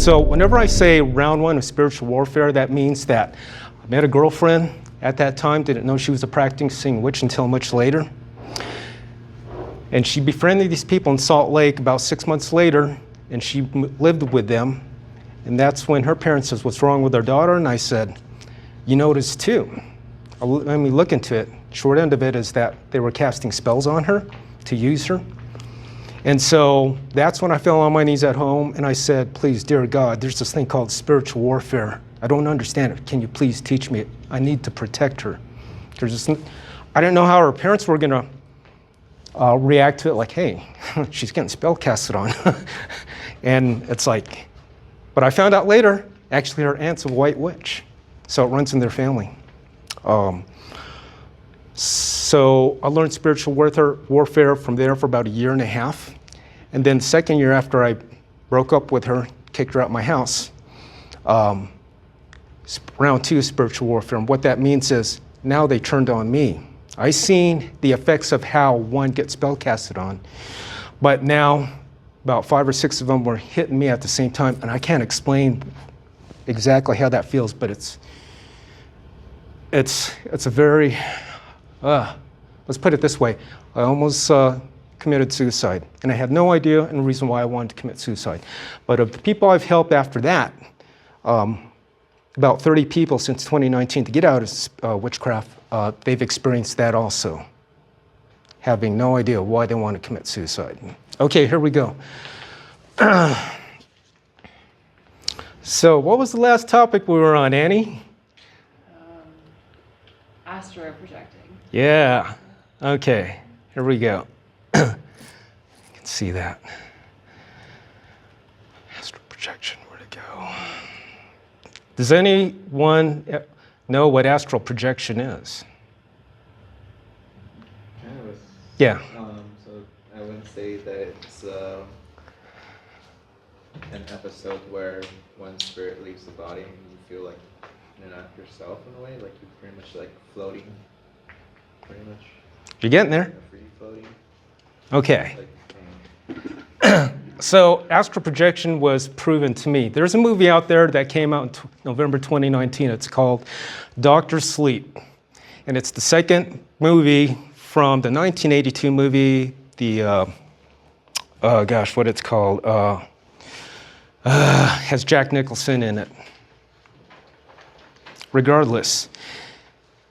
So whenever I say round one of spiritual warfare, that means that I met a girlfriend at that time, didn't know she was a practicing witch until much later. And she befriended these people in Salt Lake about 6 months later, and she lived with them. And that's when her parents says, "What's wrong with our daughter?" And I said, "You noticed too." Let me look into it. Short end of it is that they were casting spells on her to use her. And so that's when I fell on my knees at home and I said, "Please, dear God, there's this thing called spiritual warfare. I don't understand it. Can you please teach me it? I need to protect her." I didn't know how her parents were going to react to it, like, "Hey, she's getting spell casted on." And it's like, but I found out later, actually her aunt's a white witch. So it runs in their family. So I learned spiritual warfare from there for about 1.5 years. And then the second year after I broke up with her, kicked her out of my house, round 2 is spiritual warfare. And what that means is now they turned on me. I seen the effects of how one gets spell casted on, but now about 5 or 6 of them were hitting me at the same time. And I can't explain exactly how that feels, but it's a very, let's put it this way. I almost committed suicide, and I had no idea and the reason why I wanted to commit suicide. But of the people I've helped after that, about 30 people since 2019 to get out of witchcraft, they've experienced that also, having no idea why they want to commit suicide. Okay, here we go. So what was the last topic we were on, Annie? Astral projecting. Yeah. Okay, here we go. You can see that. Astral projection, where'd it go? Does anyone know what astral projection is? Kind of. Yeah. So I wouldn't say that it's an episode where one spirit leaves the body and you feel like you're not yourself in a way, like you're pretty much like floating, pretty much. You're getting there? Free floating. Okay. Like, So astral projection was proven to me. There's a movie out there that came out in November 2019. It's called Dr. Sleep. And it's the second movie from the 1982 movie, the, what it's called, has Jack Nicholson in it. Regardless,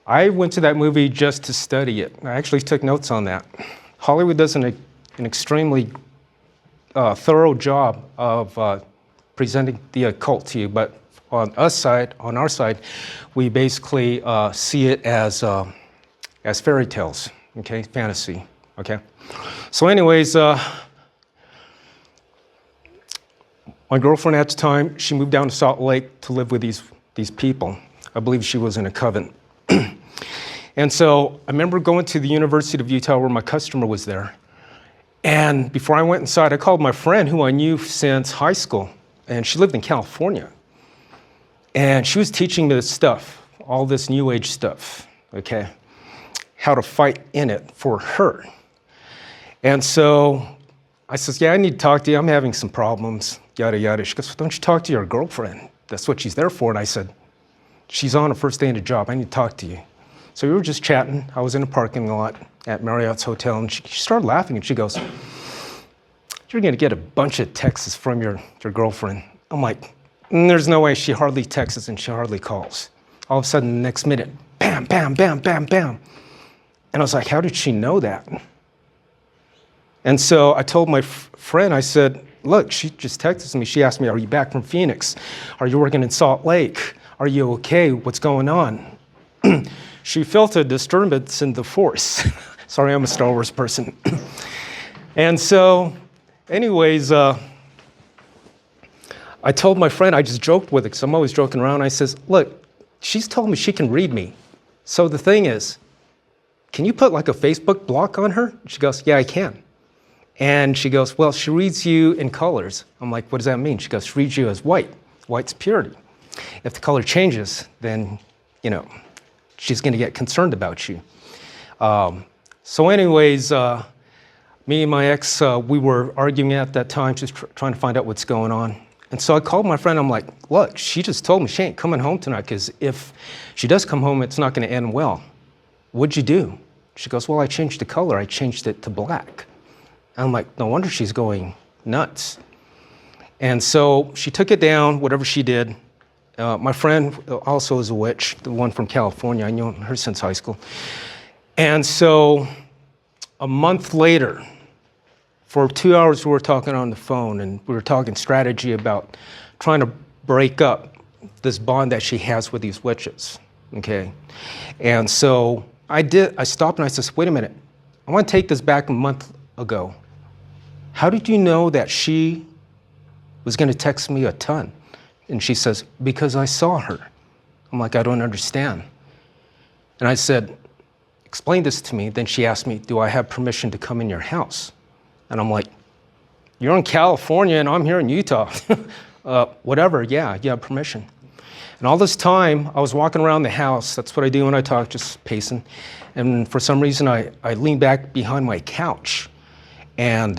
I went to that movie just to study it. I actually took notes on that. Hollywood does an extremely thorough job of presenting the occult to you, but on our side, we basically see it as fairy tales, okay, fantasy, okay. So, anyways, my girlfriend at the time, she moved down to Salt Lake to live with these people. I believe she was in a coven. And so I remember going to the University of Utah where my customer was there. And before I went inside, I called my friend who I knew since high school, and she lived in California. And she was teaching me this stuff, all this new age stuff, okay, how to fight in it for her. And so I says, "Yeah, I need to talk to you. I'm having some problems, yada, yada." She goes, "Well, don't you talk to your girlfriend? That's what she's there for." And I said, "She's on her first day in the job. I need to talk to you." So we were just chatting. I was in a parking lot at Marriott's hotel, and she started laughing, and she goes, "You're going to get a bunch of texts from your girlfriend." I'm like, "There's no way. She hardly texts and she hardly calls." All of a sudden, the next minute, bam, bam, bam, bam, bam. And I was like, "How did she know that?" And so I told my friend, I said, "Look, she just texted me. She asked me, 'Are you back from Phoenix? Are you working in Salt Lake? Are you okay? What's going on?'" She felt a disturbance in the force. Sorry, I'm a Star Wars person. And so, anyways, I told my friend, I just joked with it, because I'm always joking around. I says, "Look, she's told me she can read me. So the thing is, can you put like a Facebook block on her?" She goes, "Yeah, I can." And she goes, "Well, she reads you in colors." I'm like, "What does that mean?" She goes, "She reads you as white. White's purity. If the color changes, then, she's going to get concerned about you." So anyways, me and my ex, we were arguing at that time, just trying to find out what's going on. And so I called my friend. I'm like, look, she just told me she ain't coming home tonight because if she does come home, it's not going to end well. What'd you do? She goes, well, I changed the color. I changed it to black. I'm like, no wonder she's going nuts. And so she took it down, whatever she did. My friend also is a witch, the one from California. I knew her since high school. And so a month later, for 2 hours, we were talking on the phone, and we were talking strategy about trying to break up this bond that she has with these witches, okay? And so I stopped and I said, wait a minute, I want to take this back a month ago. How did you know that she was going to text me a ton? And she says, because I saw her. I'm like, I don't understand. And I said, explain this to me. Then she asked me, do I have permission to come in your house? And I'm like, you're in California and I'm here in Utah. Whatever, yeah, you have permission. And all this time, I was walking around the house. That's what I do when I talk, just pacing. And for some reason, I leaned back behind my couch. And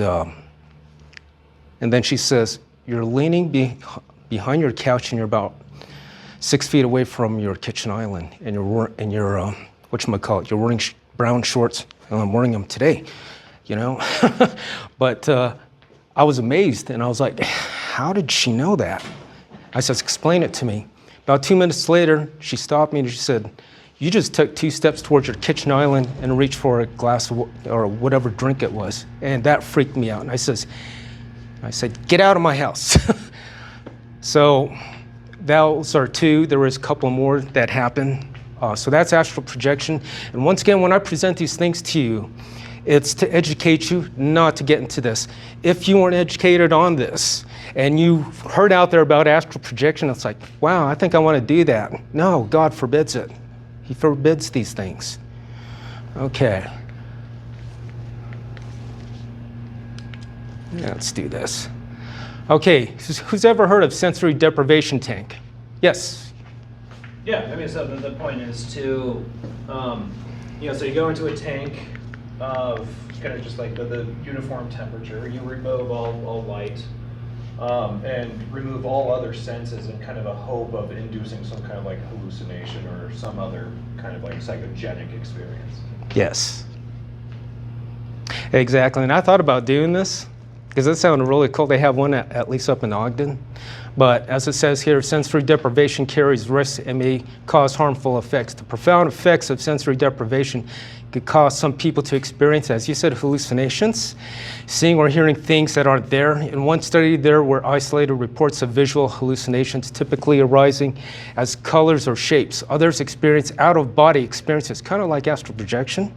then she says, you're leaning behind your couch and you're about 6 feet away from your kitchen island. And you're whatchamacallit, you're wearing brown shorts. And I'm wearing them today, you know? But I was amazed. And I was like, how did she know that? I said, explain it to me. About 2 minutes later, she stopped me and she said, you just took 2 steps towards your kitchen island and reached for a glass of, or whatever drink it was. And that freaked me out. And I said, get out of my house. So those are 2. There was a couple more that happened. So that's astral projection. And once again, when I present these things to you, it's to educate you, not to get into this. If you weren't educated on this and you heard out there about astral projection, it's like, wow, I think I want to do that. No, God forbids it. He forbids these things. Okay. Yeah, let's do this. Okay, who's ever heard of sensory deprivation tank? Yes. Yeah, I mean, so the point is to, so you go into a tank of kind of just like the uniform temperature, you remove all light, and remove all other senses in kind of a hope of inducing some kind of like hallucination or some other kind of like psychogenic experience. Yes. Exactly, and I thought about doing this because it sounded really cool. They have one at least up in Ogden. But as it says here, sensory deprivation carries risks and may cause harmful effects. The profound effects of sensory deprivation could cause some people to experience, as you said, hallucinations, seeing or hearing things that aren't there. In one study, there were isolated reports of visual hallucinations, typically arising as colors or shapes. Others experience out-of-body experiences, kind of like astral projection,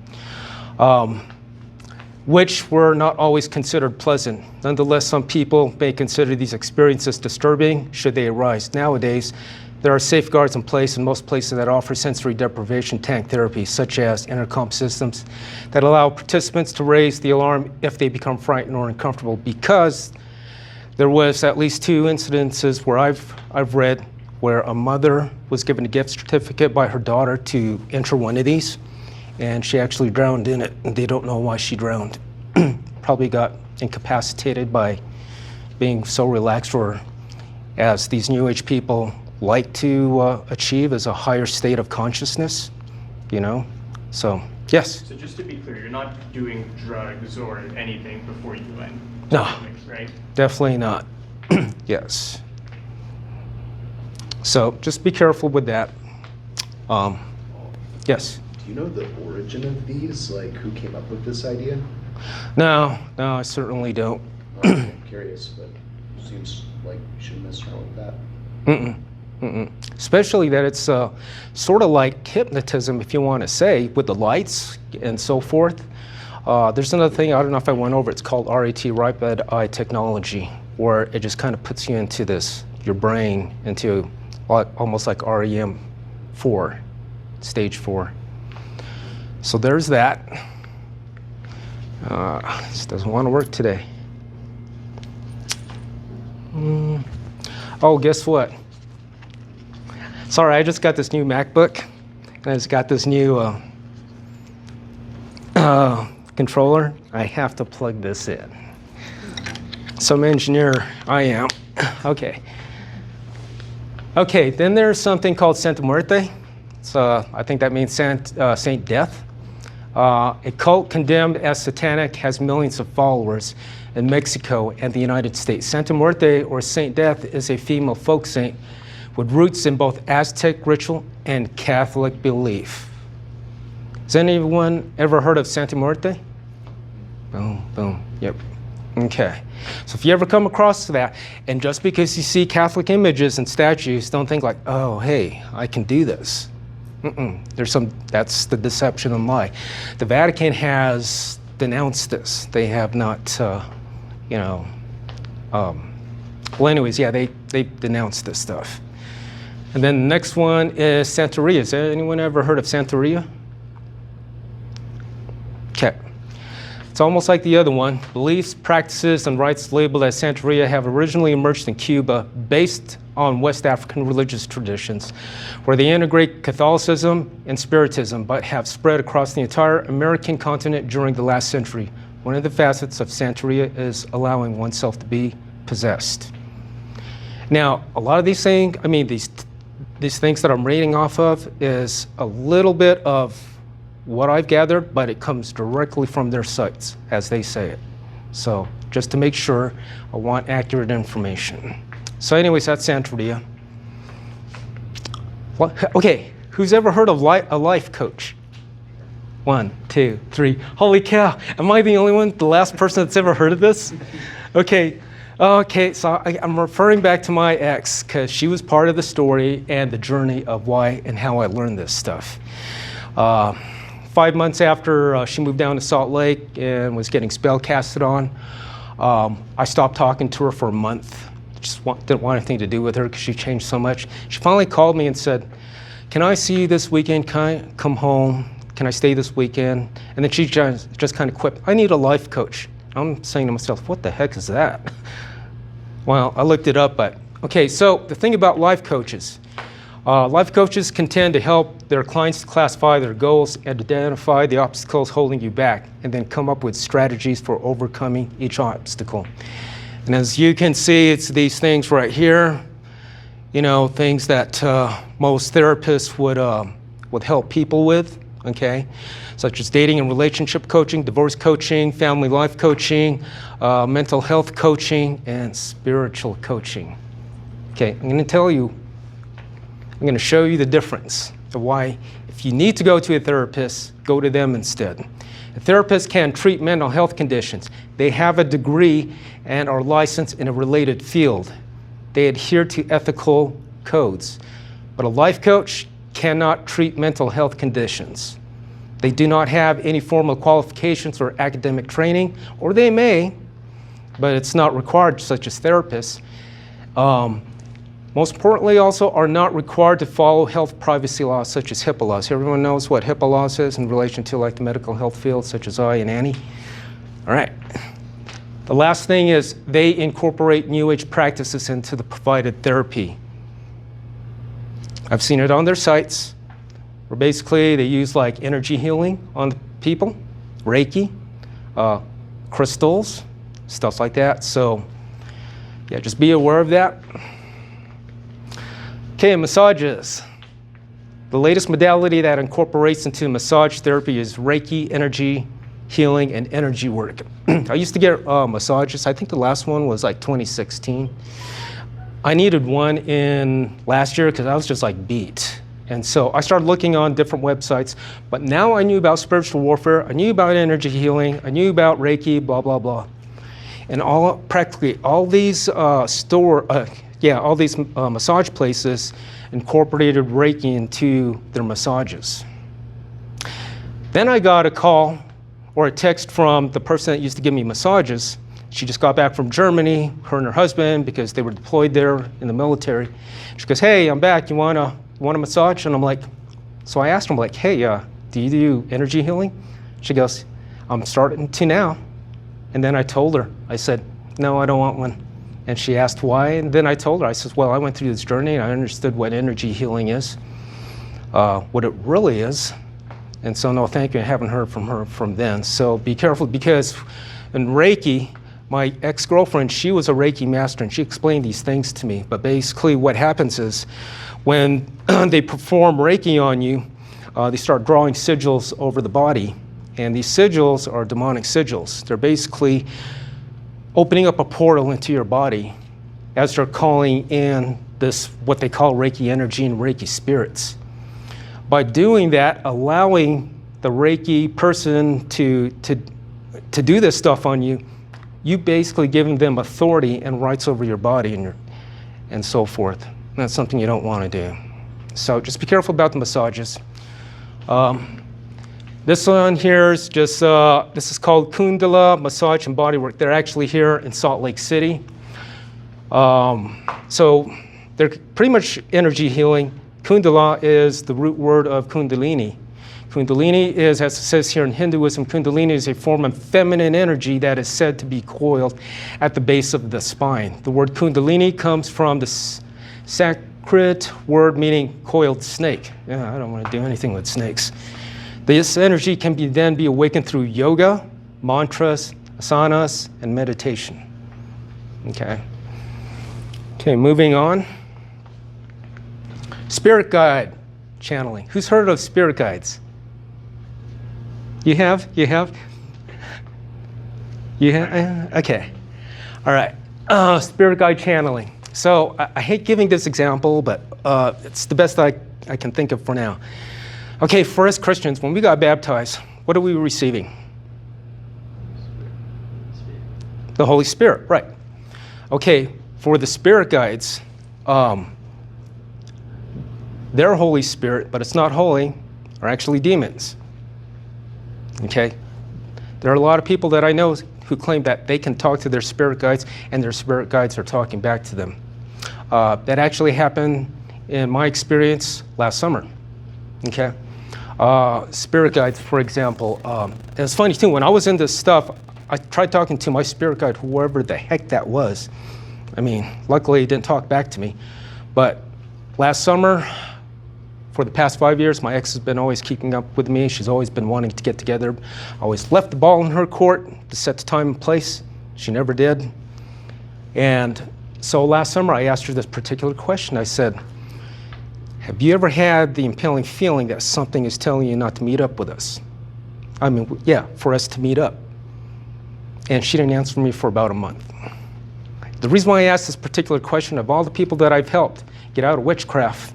which were not always considered pleasant. Nonetheless, some people may consider these experiences disturbing should they arise. Nowadays, there are safeguards in place in most places that offer sensory deprivation tank therapy, such as intercom systems that allow participants to raise the alarm if they become frightened or uncomfortable, because there was at least 2 incidences where I've read where a mother was given a gift certificate by her daughter to enter one of these, and she actually drowned in it, and they don't know why she drowned. Probably got incapacitated by being so relaxed, or as these New Age people like to achieve, as a higher state of consciousness, you know? So, yes? So just to be clear, you're not doing drugs or anything before you went? No, right? definitely not. Yes. So just be careful with that. Yes? Do you know the origin of these? Like, who came up with this idea? No, I certainly don't. I'm curious, but it seems like you shouldn't mess around with that. Especially that it's sort of like hypnotism, if you want to say, with the lights and so forth. There's another thing, I don't know if I went over, it's called RAT, rapid eye technology, where it just kind of puts you into this, your brain, into almost like REM 4, stage 4. So there's that. This doesn't want to work today. Oh, guess what? Sorry, I just got this new MacBook, and I just got this new controller. I have to plug this in. Some engineer I am. Okay. Okay, then there's something called Santa Muerte. I think that means Saint Death. A cult condemned as satanic has millions of followers in Mexico and the United States. Santa Muerte, or Saint Death, is a female folk saint with roots in both Aztec ritual and Catholic belief. Has anyone ever heard of Santa Muerte? Boom, boom, yep. Okay, so if you ever come across that, and just because you see Catholic images and statues, don't think like, oh, hey, I can do this. That's the deception and lie. The Vatican has denounced this. They have not, well, anyways, yeah, they denounced this stuff. And then the next one is Santeria. Has anyone ever heard of Santeria? Okay. It's almost like the other one. Beliefs, practices, and rites labeled as Santeria have originally emerged in Cuba based on West African religious traditions, where they integrate Catholicism and Spiritism, but have spread across the entire American continent during the last century. One of the facets of Santeria is allowing oneself to be possessed. Now, a lot of these things, these things that I'm reading off of is a little bit of what I've gathered, but it comes directly from their sites, as they say it. So just to make sure, I want accurate information. So anyways, that's Santeria. Okay, who's ever heard of a life coach? 1, 2, 3. Holy cow, am I the only one, the last person that's ever heard of this? Okay, so I'm referring back to my ex, because she was part of the story and the journey of why and how I learned this stuff. 5 months after she moved down to Salt Lake and was getting spell casted on, I stopped talking to her for a month. Just didn't want anything to do with her because she changed so much. She finally called me and said, "Can I see you this weekend? Can I come home? Can I stay this weekend?" And then she just kind of quipped, "I need a life coach." I'm saying to myself, what the heck is that? Well, I looked it up, but okay, so the thing about life coaches can tend to help their clients to classify their goals and identify the obstacles holding you back, and then come up with strategies for overcoming each obstacle. And as you can see, it's these things right here, things that most therapists would help people with, okay? Such as dating and relationship coaching, divorce coaching, family life coaching, mental health coaching, and spiritual coaching. Okay, I'm going to show you the difference of why, if you need to go to a therapist, go to them instead. A therapist can treat mental health conditions. They have a degree and are licensed in a related field. They adhere to ethical codes. But a life coach cannot treat mental health conditions. They do not have any formal qualifications or academic training, or they may, but it's not required, such as therapists. Most importantly, also, are not required to follow health privacy laws, such as HIPAA laws. Everyone knows what HIPAA laws is in relation to like the medical health field, such as I and Annie. All right. The last thing is they incorporate New Age practices into the provided therapy. I've seen it on their sites, where basically they use like energy healing on the people, Reiki, crystals, stuff like that. So yeah, just be aware of that. Okay, massages. The latest modality that incorporates into massage therapy is Reiki, energy healing, and energy work. I used to get massages. I think the last one was like 2016. I needed one in last year because I was just like beat. And so I started looking on different websites, but now I knew about spiritual warfare, I knew about energy healing, I knew about Reiki, blah, blah, blah. And practically all these all these massage places incorporated Reiki into their massages. Then I got a call or a text from the person that used to give me massages. She just got back from Germany, her and her husband, because they were deployed there in the military. She goes, "Hey, I'm back, you want a massage?" And I'm like, so I asked her, I'm like, "Hey, do you do energy healing?" She goes, "I'm starting to now." And then I told her, I said, "No, I don't want one." And she asked why, and then I told her, I said, well, I went through this journey and I understood what energy healing is, what it really is. And so no, thank you, I haven't heard from her from then. So be careful, because in Reiki, my ex-girlfriend, she was a Reiki master, and she explained these things to me. But basically what happens is when they perform Reiki on you, they start drawing sigils over the body. And these sigils are demonic sigils. They're basically opening up a portal into your body as they're calling in this, what they call Reiki energy and Reiki spirits. By doing that, allowing the Reiki person to do this stuff on you, you basically giving them authority and rights over your body and so forth. And that's something you don't want to do. So just be careful about the massages. This one here is just, this is called Kundala Massage and Bodywork. They're actually here in Salt Lake City. So they're pretty much energy healing. Kundala is the root word of Kundalini. Kundalini is, as it says here in Hinduism, Kundalini is a form of feminine energy that is said to be coiled at the base of the spine. The word Kundalini comes from the Sanskrit word meaning coiled snake. Yeah, I don't want to do anything with snakes. This energy can then be awakened through yoga, mantras, asanas, and meditation. Okay. Okay, moving on. Spirit guide channeling. Who's heard of spirit guides? You have? You have? You have? Okay. All right. Spirit guide channeling. So I hate giving this example, but it's the best I can think of for now. Okay, for us Christians, when we got baptized, what are we receiving? The Holy Spirit, right. Okay, for the spirit guides, their Holy Spirit, but it's not holy, are actually demons. Okay? There are a lot of people that I know who claim that they can talk to their spirit guides and their spirit guides are talking back to them. That actually happened in my experience last summer. Okay? Spirit guides, for example. It's funny too, when I was in this stuff, I tried talking to my spirit guide, whoever the heck that was. I mean, luckily he didn't talk back to me. But last summer, for the past 5 years, my ex has been always keeping up with me. She's always been wanting to get together. I always left the ball in her court to set the time and place. She never did. And so last summer, I asked her this particular question. I said, have you ever had the impelling feeling that something is telling you not to meet up with us? I mean, yeah, for us to meet up. And she didn't answer me for about a month. The reason why I asked this particular question, of all the people that I've helped get out of witchcraft,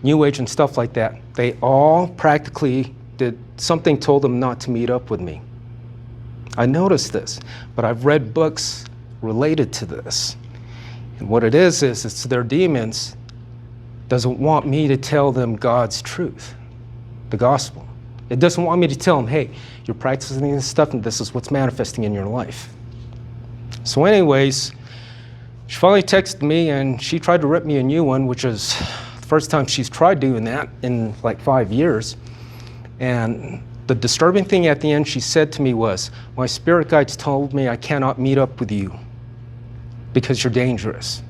New Age and stuff like that, they all practically did something told them not to meet up with me. I noticed this, but I've read books related to this. And what it is it's their demons doesn't want me to tell them God's truth, the gospel. It doesn't want me to tell them, hey, you're practicing this stuff and this is what's manifesting in your life. So anyways, she finally texted me and she tried to rip me a new one, which is the first time she's tried doing that in like 5 years. And the disturbing thing at the end she said to me was, my spirit guides told me I cannot meet up with you because you're dangerous.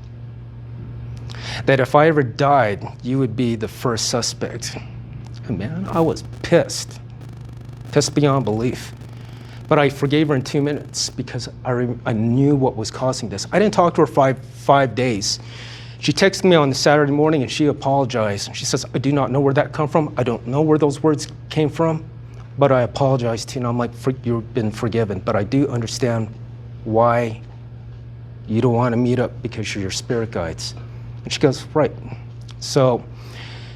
That if I ever died, you would be the first suspect. And man, I was pissed. Pissed beyond belief. But I forgave her in 2 minutes because I knew what was causing this. I didn't talk to her five days. She texted me on the Saturday morning and she apologized. She says, I do not know where that come from. I don't know where those words came from, but I apologize to you. And I'm like, you've been forgiven. But I do understand why you don't want to meet up because you're your spirit guides. And she goes, right. So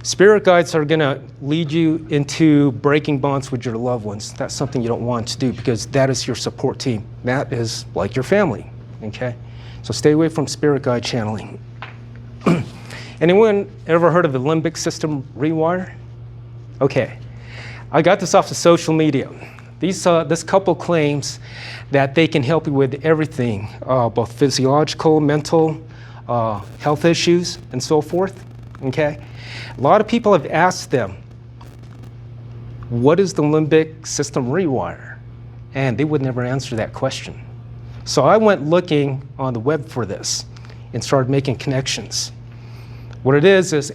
spirit guides are going to lead you into breaking bonds with your loved ones. That's something you don't want to do because that is your support team. That is like your family, okay? So stay away from spirit guide channeling. Anyone ever heard of the limbic system rewire? Okay, I got this off of social media. This couple claims that they can help you with everything, both physiological, mental, health issues, and so forth, okay? A lot of people have asked them, what is the limbic system rewire? And they would never answer that question. So I went looking on the web for this and started making connections. What it is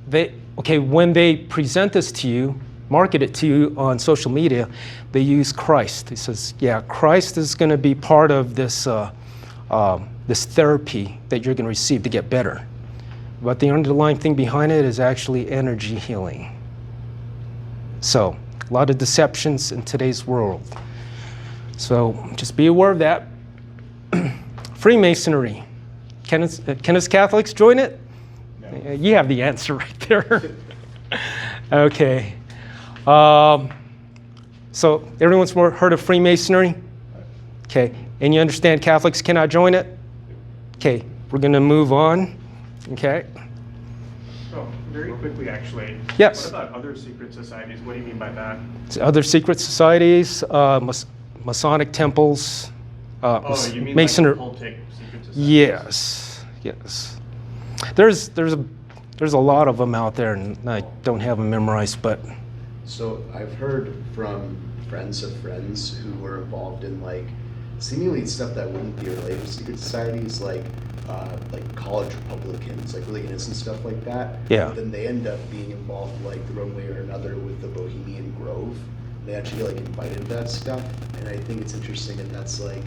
when they present this to you, market it to you on social media, they use Christ. He says, yeah, Christ is going to be part of this, this therapy that you're going to receive to get better. But the underlying thing behind it is actually energy healing. So, a lot of deceptions in today's world. So, just be aware of that. Freemasonry. Can us Catholics join it? No. You have the answer right there. Okay. So, everyone's heard of Freemasonry? Okay. And you understand Catholics cannot join it? Okay. We're going to move on. Okay. Oh, very quickly, actually. Yes. What about other secret societies? What do you mean by that? Other secret societies, Masonic temples, You mean Masonry. like occultic secret societies? Yes, yes. There's a lot of them out there, and I don't have them memorized, but So I've heard from friends of friends who were involved in like seemingly stuff that wouldn't be related to secret societies, like college Republicans, like really innocent stuff like that. Yeah. But then they end up being involved like the one way or another with the Bohemian Grove. They actually get like invited to that stuff, and I think it's interesting that that's like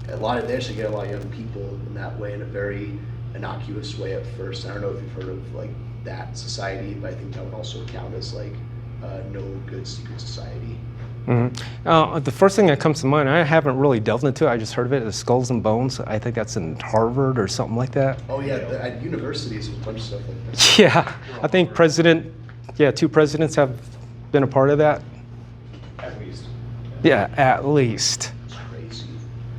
they actually get a lot of young people in that way in a very innocuous way at first. I don't know if you've heard of like that society, but I think that would also count as like no good secret society. mm-hmm. The first thing that comes to mind, I haven't really delved into it, I just heard of it, is Skulls and Bones. I think that's in Harvard or something like that. Oh yeah, at universities there's a bunch of stuff like that. Yeah, I think two presidents have been a part of that. At least. Yeah, at least. It's crazy.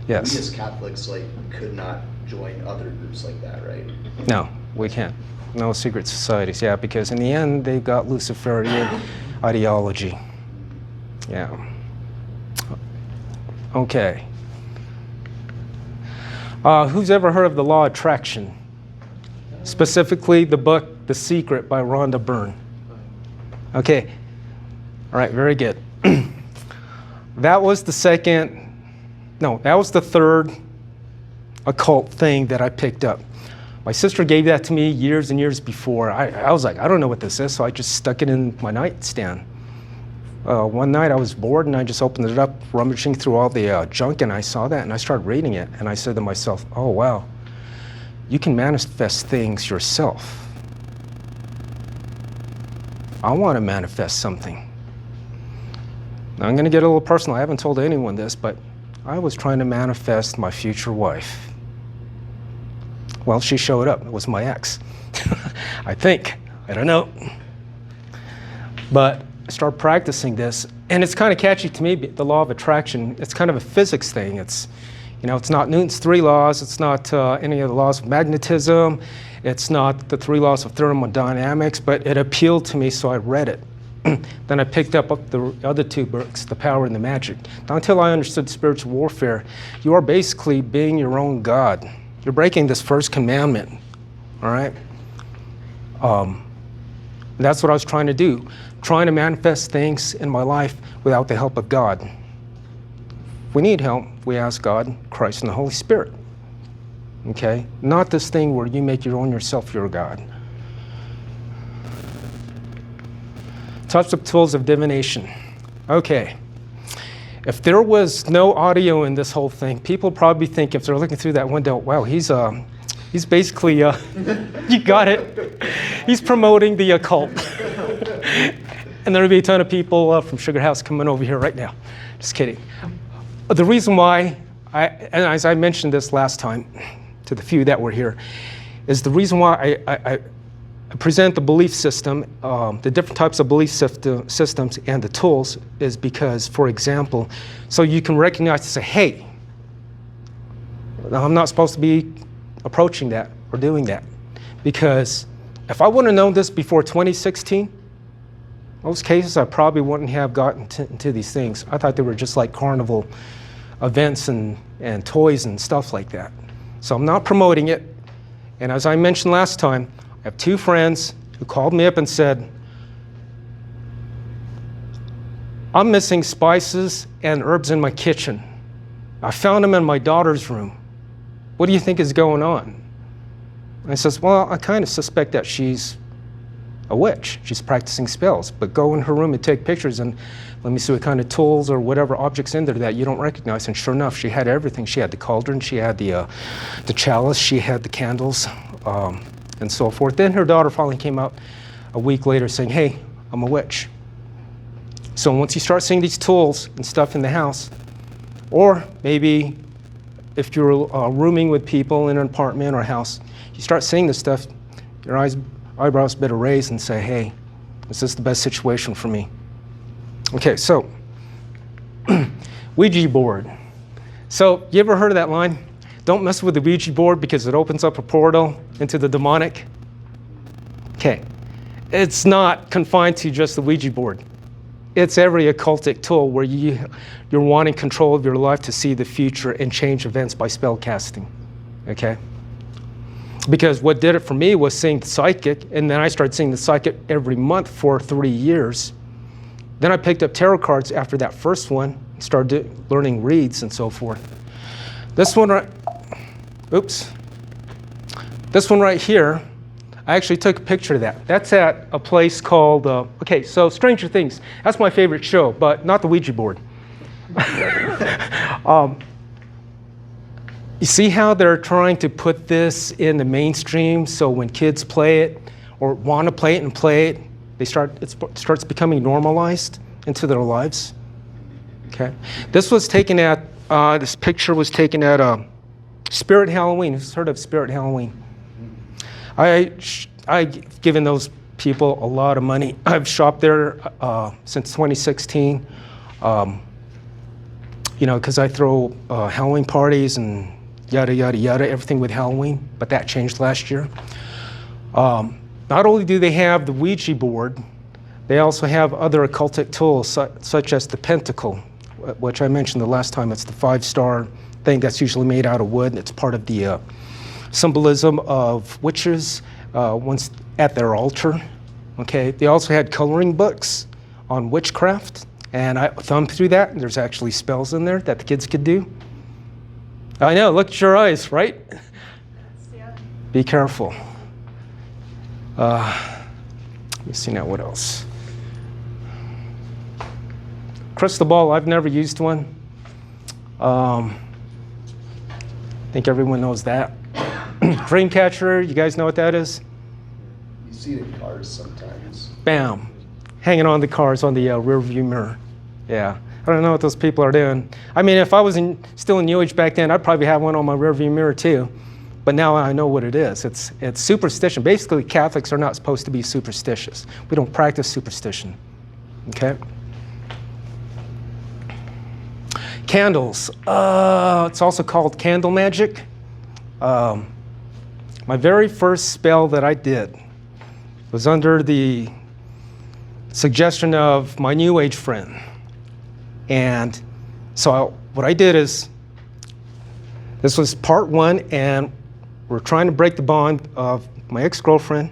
Yes. We as Catholics like could not join other groups like that, right? No, we can't. No secret societies, yeah, because in the end, they've got Luciferian ideology. Yeah. Okay. Who's ever heard of the law of attraction? Specifically, the book The Secret by Rhonda Byrne. Okay. All right, very good. That was the third occult thing that I picked up. My sister gave that to me years and years before. I was like, I don't know what this is, so I just stuck it in my nightstand. One night I was bored and I just opened it up, rummaging through all the junk, and I saw that and I started reading it, and I said to myself, oh wow, you can manifest things yourself. I want to manifest something. Now I'm going to get a little personal. I haven't told anyone this, but I was trying to manifest my future wife. Well, she showed up. It was my ex. I think. I don't know. But I started practicing this, and it's kind of catchy to me, the law of attraction. It's kind of a physics thing. It's not Newton's 3 laws. It's not any of the laws of magnetism. It's not the 3 laws of thermodynamics, but it appealed to me, so I read it. Then I picked up the other 2 books, The Power and the Magic. Not until I understood spiritual warfare, you are basically being your own God. You're breaking this first commandment, all right? That's what I was trying to do, trying to manifest things in my life without the help of God. If we need help, we ask God, Christ, and the Holy Spirit, okay? Not this thing where you make yourself your God. Types of tools of divination. Okay. If there was no audio in this whole thing, people probably think, if they're looking through that window, wow, he's basically, you got it. He's promoting the occult. And there would be a ton of people from Sugar House coming over here right now. Just kidding. The reason why, and as I mentioned this last time to the few that were here, is the reason why I present the belief system, the different types of belief systems and the tools is because, for example, so you can recognize and say, hey, I'm not supposed to be approaching that or doing that. Because if I wouldn't have known this before 2016, most cases I probably wouldn't have gotten into these things. I thought they were just like carnival events and toys and stuff like that. So I'm not promoting it. And as I mentioned last time, I have 2 friends who called me up and said, I'm missing spices and herbs in my kitchen. I found them in my daughter's room. What do you think is going on? I says, well, I kind of suspect that she's a witch. She's practicing spells. But go in her room and take pictures and let me see what kind of tools or whatever objects in there that you don't recognize. And sure enough, she had everything. She had the cauldron, she had the chalice, she had the candles, and so forth. Then her daughter finally came out a week later saying, hey, I'm a witch. So once you start seeing these tools and stuff in the house, or maybe if you're rooming with people in an apartment or house, you start seeing this stuff, your eyebrows better raise and say, hey, is this the best situation for me? Okay, so Ouija board. So you ever heard of that line? Don't mess with the Ouija board because it opens up a portal into the demonic. Okay, it's not confined to just the Ouija board. It's every occultic tool where you're wanting control of your life to see the future and change events by spell casting, okay? Because what did it for me was seeing the psychic, and then I started seeing the psychic every month for 3 years. Then I picked up tarot cards after that first one, started learning reads and so forth. This one right here, I actually took a picture of that. That's at a place called, okay, so Stranger Things. That's my favorite show, but not the Ouija board. You see how they're trying to put this in the mainstream so when kids play it or want to play it, it starts becoming normalized into their lives? Okay. This was taken at, this picture was taken at Spirit Halloween. Who's heard of Spirit Halloween? I've given those people a lot of money. I've shopped there since 2016, because I throw Halloween parties and yada, yada, yada, everything with Halloween, but that changed last year. Not only do they have the Ouija board, they also have other occultic tools such as the pentacle, which I mentioned the last time. It's the 5-star thing that's usually made out of wood. It's part of the symbolism of witches once at their altar. Okay, they also had coloring books on witchcraft, and I thumbed through that, and there's actually spells in there that the kids could do. I know, look at your eyes, right? Yeah. Be careful. Let me see now, what else? Crystal ball, I've never used one. I think everyone knows that. Dreamcatcher, you guys know what that is? You see it in cars sometimes. Bam, hanging on the cars on the rear view mirror. Yeah, I don't know what those people are doing. I mean, if I was still in New Age back then, I'd probably have one on my rear view mirror too. But now I know what it is. It's superstition. Basically, Catholics are not supposed to be superstitious. We don't practice superstition, okay? Candles, it's also called candle magic. My very first spell that I did was under the suggestion of my New Age friend. And so what I did is, this was part 1, and we're trying to break the bond of my ex-girlfriend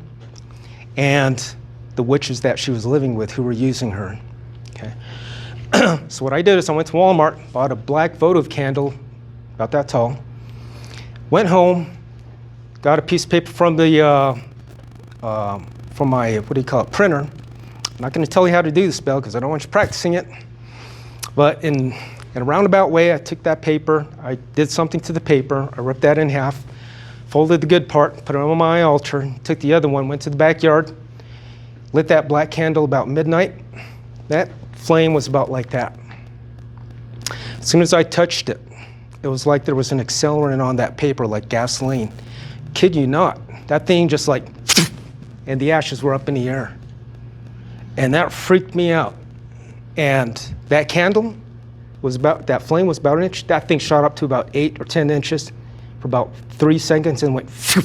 and the witches that she was living with who were using her, okay? So what I did is I went to Walmart, bought a black votive candle, about that tall, went home, got a piece of paper from the from my, printer. I'm not going to tell you how to do the spell because I don't want you practicing it. But in a roundabout way, I took that paper, I did something to the paper, I ripped that in half, folded the good part, put it on my altar, took the other one, went to the backyard, lit that black candle about midnight. That flame was about like that. As soon as I touched it, it was like there was an accelerant on that paper, like gasoline. Kid you not, that thing just like, and the ashes were up in the air. And that freaked me out. And that candle was that flame was about an inch. That thing shot up to about 8 or 10 inches for about 3 seconds and went, phew.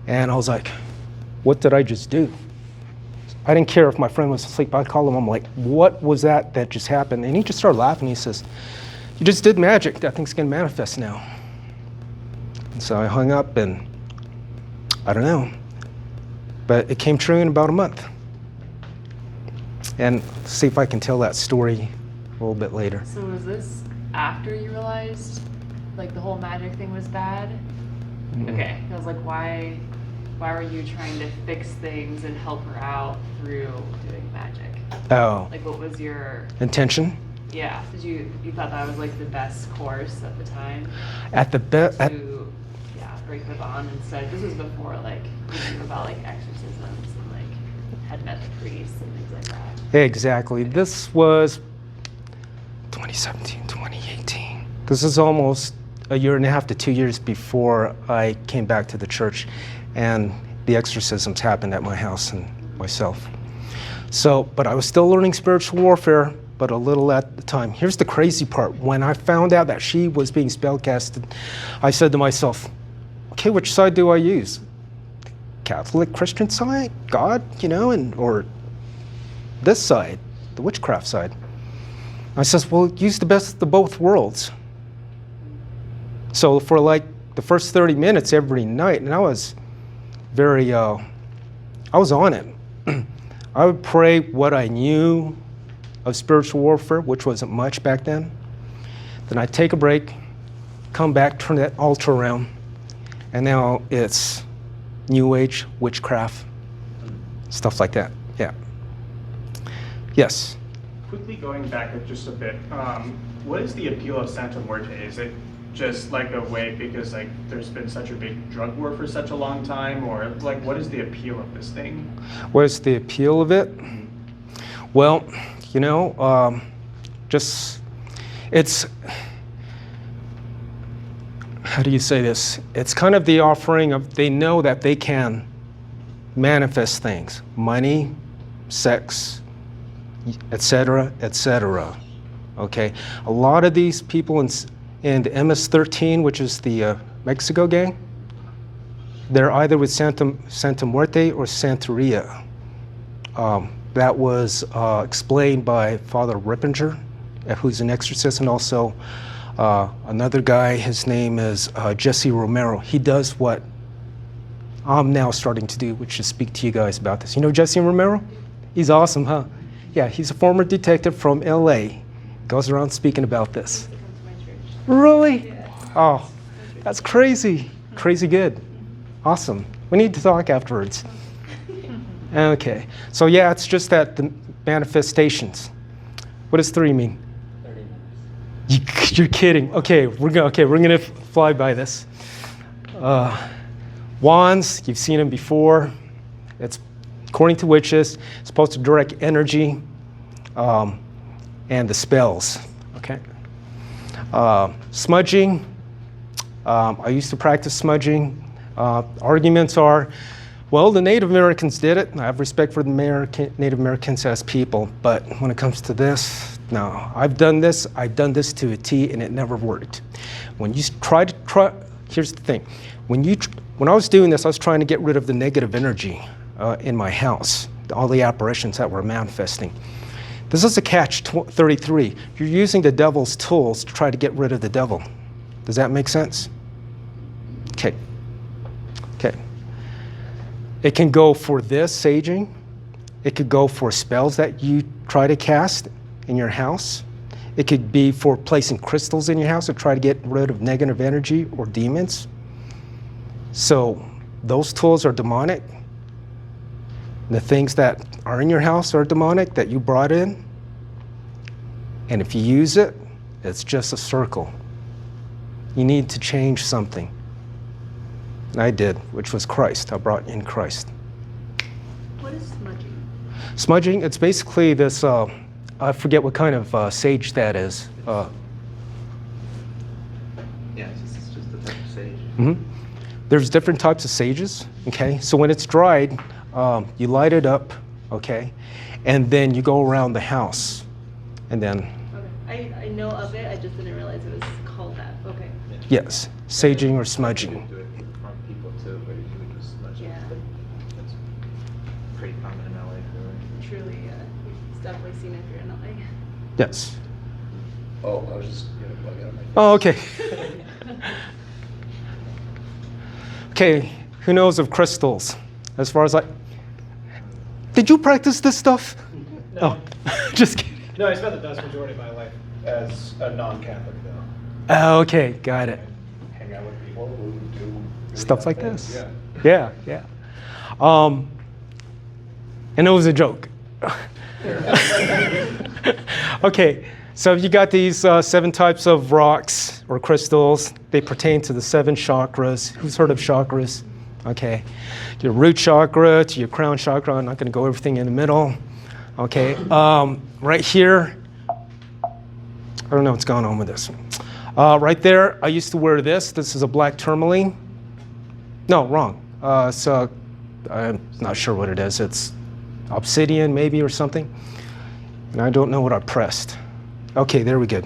And I was like, what did I just do? I didn't care if my friend was asleep. I'd call him, I'm like, what was that just happened? And he just started laughing. He says, you just did magic. That thing's gonna manifest now. And so I hung up and I don't know. But it came true in about a month. And see if I can tell that story a little bit later. So was this after you realized like the whole magic thing was bad? Okay. I was like, why why were you trying to fix things and help her out through doing magic? Oh, Like, what was your, intention? yeah, did you thought that was like the best course at the time At the best, to, yeah, break the bond instead? This was before, like, you knew about, like, exorcisms and, like, had met the priests and things like that. exactly. This was 2017, 2018. This is almost a year and a half to 2 years before I came back to the church, and the exorcisms happened at my house and myself. So, but I was still learning spiritual warfare, but a little at the time. Here's the crazy part. When I found out that she was being spellcasted, I said to myself, okay, which side do I use? Catholic Christian side, God, or this side, the witchcraft side? I says, well, use the best of both worlds. So for like the first 30 minutes every night, and I was on it. I would pray what I knew of spiritual warfare, which wasn't much back then. Then I'd take a break, come back, turn that altar around, and now it's New Age, witchcraft, stuff like that. Yeah. Yes. Quickly going back just a bit, what is the appeal of Santa Muerte? Is it just like a way because like there's been such a big drug war for such a long time, or like what is the appeal of this thing? What's the appeal of it? Well, it's, how do you say this? It's kind of the offering of, they know that they can manifest things, money, sex, etc., etc. Okay, a lot of these people in the MS-13, which is the Mexico gang, they're either with Santa Muerte or Santeria. That was explained by Father Rippinger, who's an exorcist, and also another guy, his name is Jesse Romero. He does what I'm now starting to do, which is speak to you guys about this. You know Jesse Romero? He's awesome, huh? Yeah, he's a former detective from LA. Goes around speaking about this. Come to my church. Really? Yeah. Oh, that's crazy. Crazy good. Awesome. We need to talk afterwards. Okay. So yeah, it's just that the manifestations. What does 3 mean? 30 minutes. You're kidding. Okay, we're gonna fly by this. Wands, you've seen them before. It's according to witches, it's supposed to direct energy and the spells. Okay. Smudging. I used to practice smudging. Arguments are, well, the Native Americans did it. I have respect for the Native Americans as people, but when it comes to this, no. I've done this to a T, and it never worked. When you here's the thing. When I was doing this, I was trying to get rid of the negative energy in my house, all the apparitions that were manifesting. This is a catch-33. You're using the devil's tools to try to get rid of the devil. Does that make sense? Okay. It can go for this, saging. It could go for spells that you try to cast in your house. It could be for placing crystals in your house to try to get rid of negative energy or demons. So those tools are demonic. The things that are in your house are demonic that you brought in. And if you use it, it's just a circle. You need to change something. And I did, which was Christ. I brought in Christ. What is smudging? Smudging, it's basically this, I forget what kind of sage that is. Yeah, it's just a type of sage. There's different types of sages, okay? So when it's dried, you light it up, okay? And then you go around the house, and then, Okay. I know of it, I just didn't realize it was called that. Okay. yes, saging or You smudging. could do it from people too, but you would just smudge it. Yeah. That's pretty common in LA for Truly, it's definitely seen if you're in LA. Yes. Oh, I was just gonna plug out my. Oh, okay. Okay, who knows of crystals? As far as did you practice this stuff? No. Oh, just kidding. No, I spent the vast majority of my life as a non-Catholic, though. Oh, okay, got it. Hang out with people who do really Stuff like things, this. Yeah. Yeah. And it was a joke. Okay, so you got these 7 types of rocks or crystals. They pertain to the 7 chakras. Who's heard of chakras? Okay, your root chakra to your crown chakra. I'm not going to go everything in the middle. Okay, right here, I don't know what's going on with this. Right there, I used to wear this. This is a black tourmaline. No, wrong. So I'm not sure what it is. It's obsidian maybe or something. And I don't know what I pressed. Okay, there we go.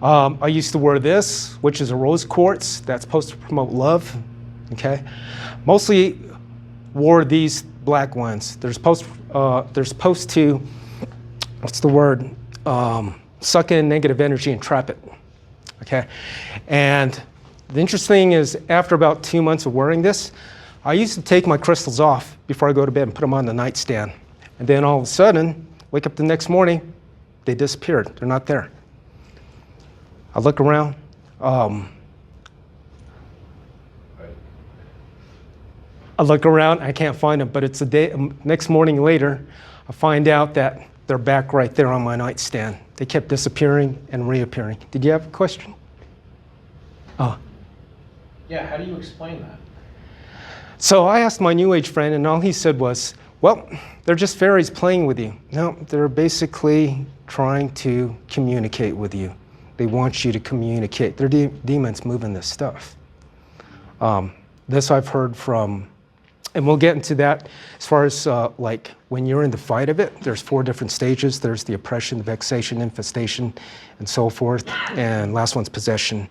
I used to wear this, which is a rose quartz. That's supposed to promote love. Okay, mostly wore these black ones. They're supposed to, what's the word? Suck in negative energy and trap it. Okay, and the interesting thing is, after about 2 months of wearing this, I used to take my crystals off before I go to bed and put them on the nightstand. And then all of a sudden, wake up the next morning, they disappeared. They're not there. I look around. I can't find them, but it's a day. Next morning later, I find out that they're back right there on my nightstand. They kept disappearing and reappearing. Did you have a question? Yeah, how do you explain that? So I asked my New Age friend, and all he said was, well, they're just fairies playing with you. No, they're basically trying to communicate with you. They want you to communicate. They're demons moving this stuff. This I've heard from, and we'll get into that as far as like when you're in the fight of it, there's 4 different stages. There's the oppression, the vexation, infestation, and so forth. And last one's possession.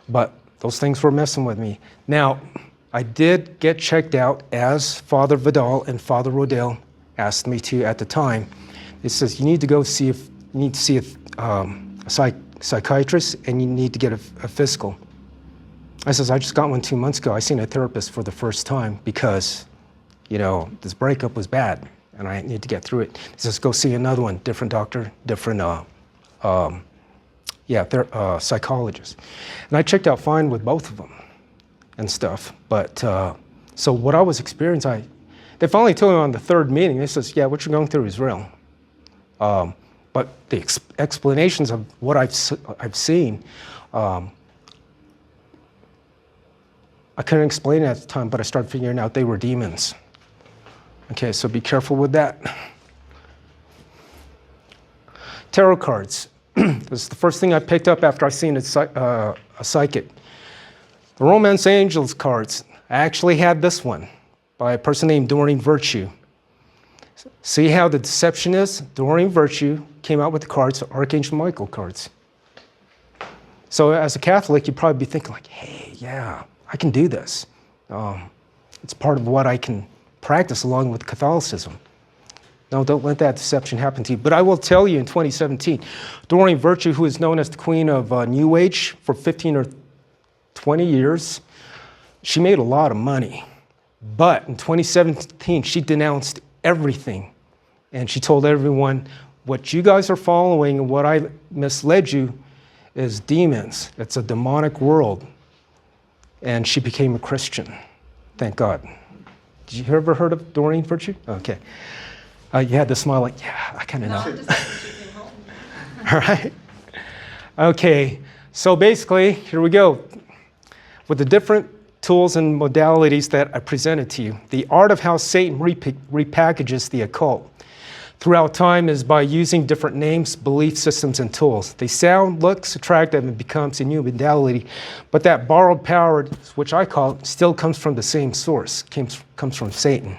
But those things were messing with me. Now, I did get checked out as Father Vidal and Father Rodell asked me to at the time. It says you need to go see a psychiatrist and you need to get a physical. I says, I just got one 2 months ago. I seen a therapist for the first time because, you know, this breakup was bad and I need to get through it. He says, go see another one, different doctor, different psychologist. And I checked out fine with both of them and stuff. But so what I was experiencing, they finally told me on the 3rd meeting, they says, yeah, what you're going through is real. But the explanations of what I've seen, I couldn't explain it at the time, but I started figuring out they were demons. Okay, so be careful with that. Tarot cards. This is the first thing I picked up after I seen a psychic. The Romance Angels cards. I actually had this one by a person named Doreen Virtue. See how the deception is? Doreen Virtue came out with the cards, Archangel Michael cards. So as a Catholic, you'd probably be thinking like, hey, yeah, I can do this. It's part of what I can practice along with Catholicism. No, don't let that deception happen to you. But I will tell you in 2017, Doreen Virtue, who is known as the Queen of New Age for 15 or 20 years, she made a lot of money. But in 2017, she denounced everything. And she told everyone, what you guys are following and what I misled you is demons. It's a demonic world. And she became a Christian. Thank God. Did you ever heard of Doreen Virtue? Okay. You had the smile like, yeah, I kind of know. No, just like she's in home. All right. Okay. So basically, here we go. With the different tools and modalities that I presented to you, the art of how Satan repackages the occult throughout time is by using different names, belief systems, and tools. They sound, looks attractive, and becomes a new modality, but that borrowed power, which I call, still comes from the same source, comes from Satan.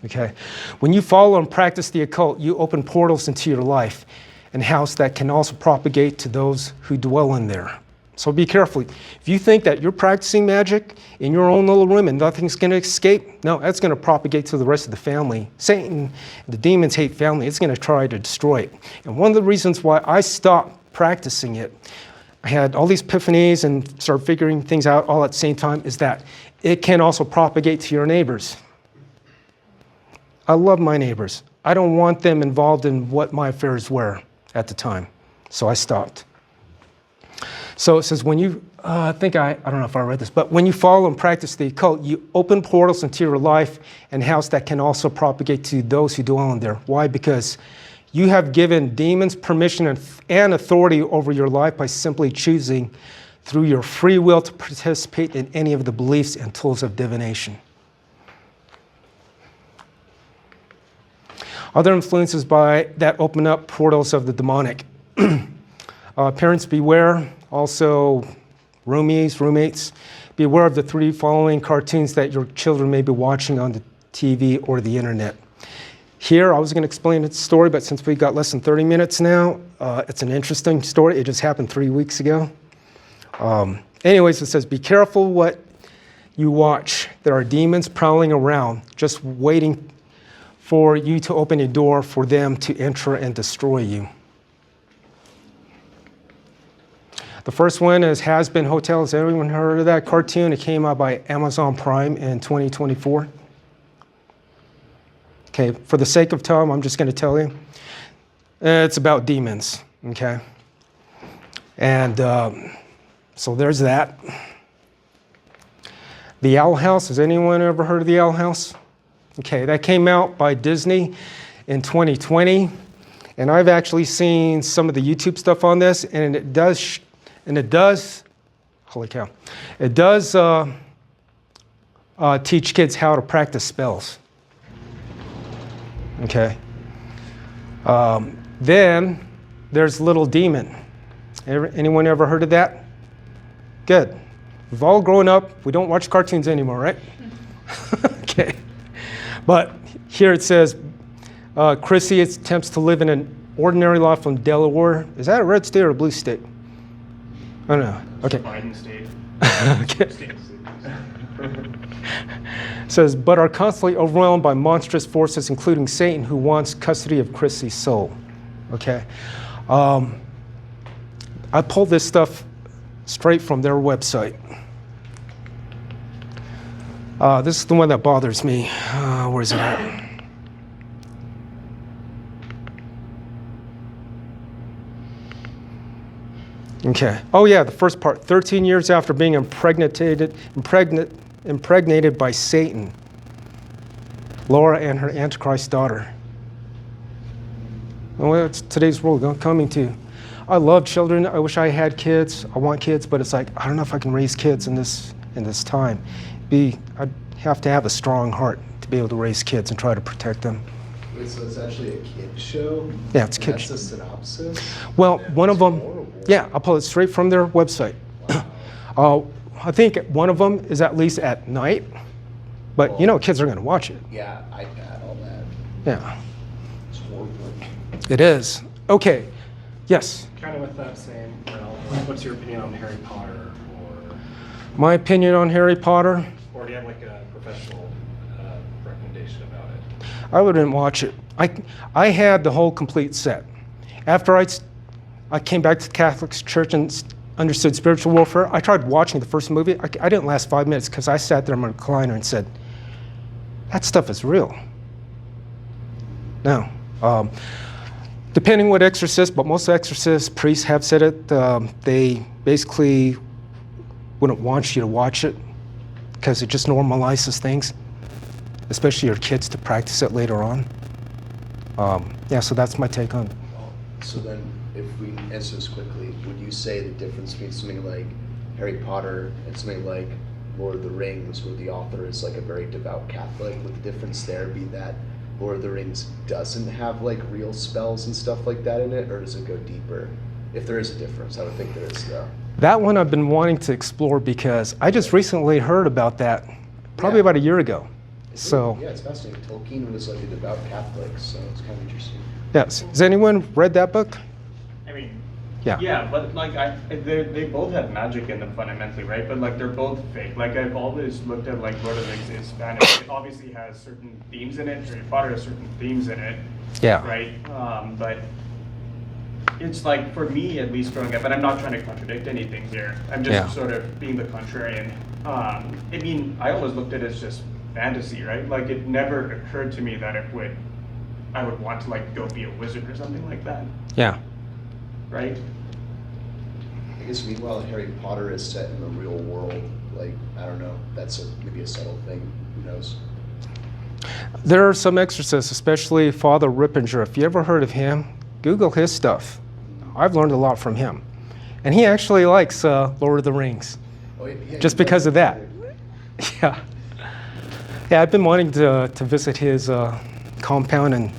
Okay? When you follow and practice the occult, you open portals into your life and house that can also propagate to those who dwell in there. So be careful. If you think that you're practicing magic in your own little room and nothing's going to escape, no, that's going to propagate to the rest of the family. Satan, the demons hate family. It's going to try to destroy it. And one of the reasons why I stopped practicing it, I had all these epiphanies and started figuring things out all at the same time, is that it can also propagate to your neighbors. I love my neighbors. I don't want them involved in what my affairs were at the time. So I stopped. So it says when you, I don't know if I read this, but when you follow and practice the occult, you open portals into your life and house that can also propagate to those who dwell in there. Why? Because you have given demons permission and authority over your life by simply choosing through your free will to participate in any of the beliefs and tools of divination. Other influences that open up portals of the demonic. Parents beware. Also, roommates, be aware of the 3 following cartoons that your children may be watching on the TV or the internet. Here, I was going to explain the story, but since we got less than 30 minutes now, it's an interesting story. It just happened 3 weeks ago. Anyways, it says, be careful what you watch. There are demons prowling around, just waiting for you to open a door for them to enter and destroy you. The first one is Has Been Hotel. Has anyone heard of that cartoon? It came out by Amazon Prime in 2024. Okay, for the sake of time, I'm just going to tell you. It's about demons, okay? And so there's that. The Owl House. Has anyone ever heard of the Owl House? Okay, that came out by Disney in 2020. And I've actually seen some of the YouTube stuff on this, and it does, holy cow, it does teach kids how to practice spells. Okay. Then there's Little Demon. Anyone ever heard of that? Good. We've all grown up. We don't watch cartoons anymore, right? Okay. But here it says, Chrissy attempts to live in an ordinary life in Delaware. Is that a red state or a blue state? I don't know. Okay. Biden state. Okay. Says, but are constantly overwhelmed by monstrous forces, including Satan, who wants custody of Chrissy's soul. Okay. I pulled this stuff straight from their website. This is the one that bothers me. Where is it at? Okay. Oh yeah, the first part. 13 years after being impregnated by Satan, Laura and her Antichrist daughter. Well, it's today's world coming to. I love children. I wish I had kids. I want kids, but it's like I don't know if I can raise kids in this time. I'd have to have a strong heart to be able to raise kids and try to protect them. Wait, so it's actually a kid show? Yeah, it's a kid show. That's the synopsis? Well, one of them, horrible. yeah, I'll pull it straight from their website. I think one of them is at least at night, but you know kids are going to watch it. Yeah, iPad, all that. Yeah, It's horrible. it is. Okay, yes. Kind of with that same realm, what's your opinion on Harry Potter, My opinion on Harry Potter, or do you have like a professional recommendation about it? I wouldn't watch it. I had the whole complete set. After I came back to the Catholic Church and understood spiritual warfare, I tried watching the first movie. I didn't last 5 minutes because I sat there in my recliner and said, that stuff is real. No. Depending what exorcist, but most exorcist priests have said it, they basically wouldn't want you to watch it because it just normalizes things, especially your kids to practice it later on. Yeah, so that's my take on it. So then, if we answer this quickly, would you say the difference between something like Harry Potter and something like Lord of the Rings, where the author is like a very devout Catholic, would the difference there be that Lord of the Rings doesn't have like real spells and stuff like that in it, or does it go deeper? If there is a difference, I would think there is though. That one I've been wanting to explore because I just recently heard about that, probably Yeah. about a year ago. So, Yeah, it's fascinating. Tolkien was like a devout Catholic, so it's kind of interesting. yes. Has anyone read that book? I mean, Yeah. yeah, but like they both have magic in them fundamentally, right? But like they're both fake. Like I've always looked at like Lord of the Rings in Spanish. It obviously has certain themes in it. Harry Potter has certain themes in it, Yeah. right? But it's like for me at least growing up, and I'm not trying to contradict anything here. I'm just Yeah. sort of being the contrarian. I mean, I always looked at it as just fantasy, right? Like it never occurred to me that I would want to like go be a wizard or something like that, Yeah. right? guess meanwhile Harry Potter is set in the real world. Like, I don't know, that's maybe a subtle thing, who knows? There are some exorcists, especially Father Rippinger. If you ever heard of him, Google his stuff. I've learned a lot from him. And he actually likes Lord of the Rings, Oh, yeah, just because of that. Yeah. Yeah, I've been wanting to visit his compound in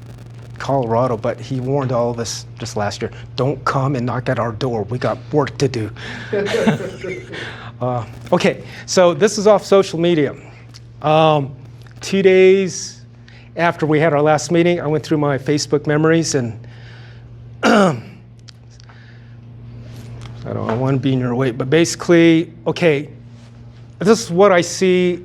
Colorado, but he warned all of us just last year, don't come and knock at our door. We got work to do. Okay, so this is off social media. 2 days after we had our last meeting, I went through my Facebook memories, and I don't want to be in your way, but basically, okay, this is what I see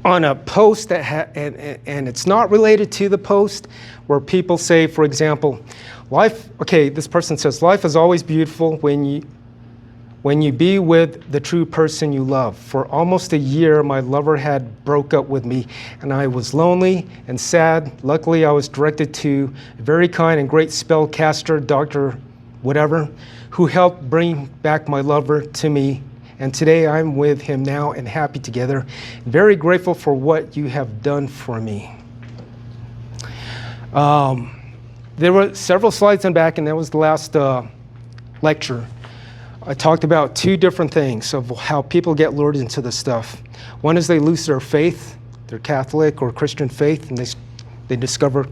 on a post that and it's not related to the post, where people say, for example, life, okay, this person says, life is always beautiful when you be with the true person you love. For almost a year, my lover had broke up with me, and I was lonely and sad. Luckily, I was directed to a very kind and great spellcaster, Dr. Whatever, who helped bring back my lover to me. And today I'm with him now and happy together. Very grateful for what you have done for me. There were several slides in back, and that was the last lecture. I talked about 2 different things of how people get lured into this stuff. One is they lose their faith, their Catholic or Christian faith, and they discover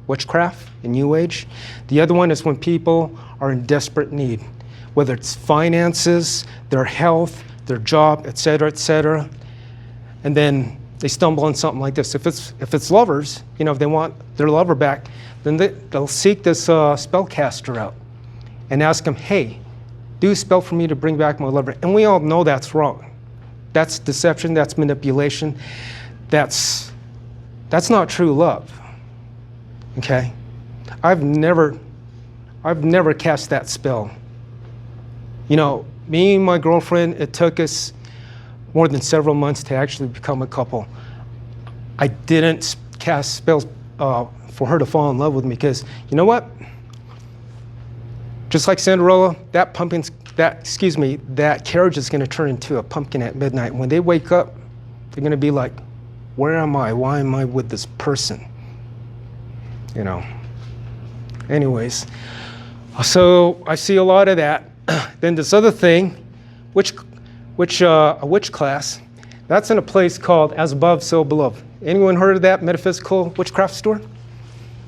witchcraft and New Age. The other one is when people are in desperate need, whether it's finances, their health, their job, et cetera, and then they stumble on something like this. If it's lovers, if they want their lover back, then they'll seek this spellcaster out and ask him, hey, do a spell for me to bring back my lover. And we all know that's wrong. That's deception, that's manipulation. That's not true love. Okay? I've never cast that spell. Me and my girlfriend, it took us more than several months to actually become a couple. I didn't cast spells for her to fall in love with me, because you know what? Just like Cinderella, that carriage is going to turn into a pumpkin at midnight. When they wake up, they're going to be like, where am I? Why am I with this person? Anyways, so I see a lot of that. Then this other thing, a witch class, that's in a place called As Above, So Below. Anyone heard of that metaphysical witchcraft store?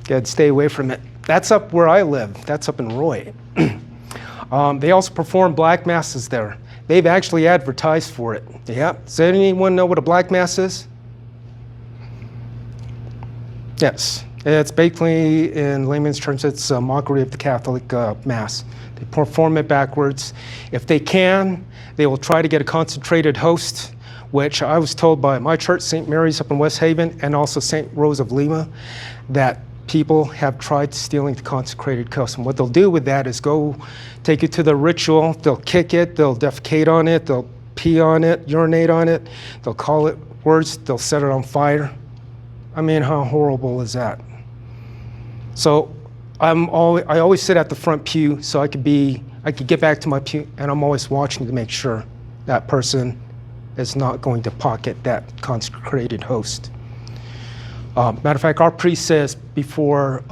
Good, stay away from it. That's up where I live. That's up in Roy. They also perform black masses there. They've actually advertised for it. Yeah. Does anyone know what a black mass is? Yes. It's basically, in layman's terms, it's a mockery of the Catholic Mass. They perform it backwards. If they can, they will try to get a consecrated host, which I was told by my church, St. Mary's up in West Haven, and also St. Rose of Lima, that people have tried stealing the consecrated host. And what they'll do with that is go take it to the ritual, they'll kick it, they'll defecate on it, they'll pee on it, urinate on it, they'll call it words, they'll set it on fire. I mean, how horrible is that? So I always sit at the front pew so I could get back to my pew, and I'm always watching to make sure that person is not going to pocket that consecrated host. Matter of fact, our priest says before,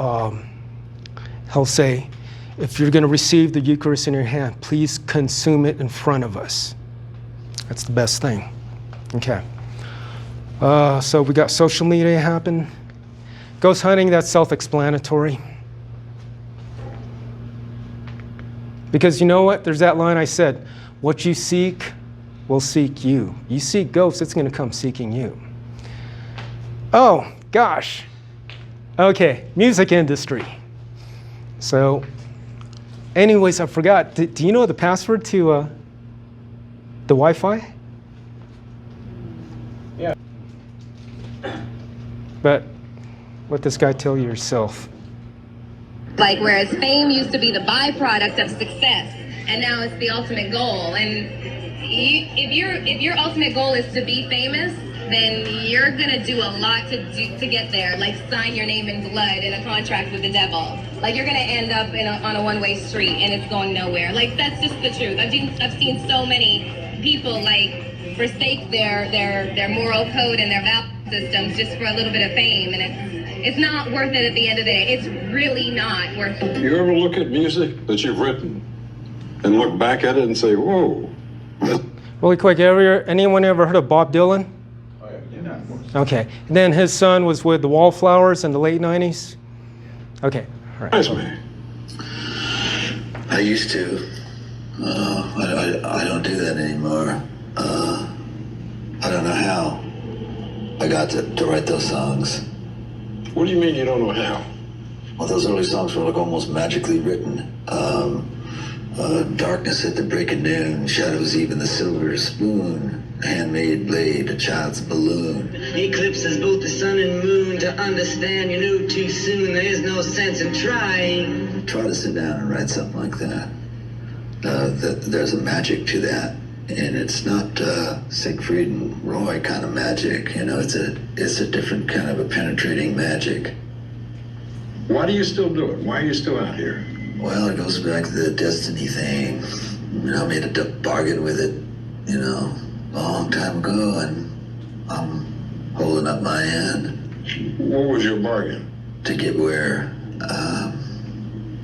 he'll say, if you're going to receive the Eucharist in your hand, please consume it in front of us. That's the best thing. Okay. So we got social media happen. Ghost hunting, that's self-explanatory. Because you know what? There's that line I said, what you seek will seek you. You seek ghosts, it's going to come seeking you. Oh, gosh. Okay, music industry. So, anyways, I forgot. Do you know the password to the Wi-Fi? Yeah. But let this guy tell you yourself. Like, whereas fame used to be the byproduct of success, and now it's the ultimate goal. And if your ultimate goal is to be famous, then you're gonna do a lot to get there. Like sign your name in blood in a contract with the devil. Like you're gonna end up on a one-way street and it's going nowhere. Like that's just the truth. I've seen so many people like forsake their moral code and their value systems just for a little bit of fame, and it's not worth it at the end of the day. It's really not worth it. You ever look at music that you've written and look back at it and say, whoa? Really quick, anyone ever heard of Bob Dylan? Oh, yeah, of course. Okay. And then his son was with the Wallflowers in the late 90s? Okay. All right. Nice man. I used to. I don't do that anymore. I don't know how I got to write those songs. What do you mean you don't know how? Well, those early songs were like almost magically written. Darkness at the break of noon, shadows even the silver spoon, a handmade blade, a child's balloon. Eclipses both the sun and moon. To understand you knew too soon. There is no sense in trying. Try to sit down and write something like that. There's a magic to that, and it's not Siegfried and Roy kind of magic. You know, it's a different kind of a penetrating magic. Why do you still do it? Why are you still out here? Well, it goes back to the destiny thing. You know, I made a bargain with it, you know, a long time ago, and I'm holding up my end. What was your bargain? To get where I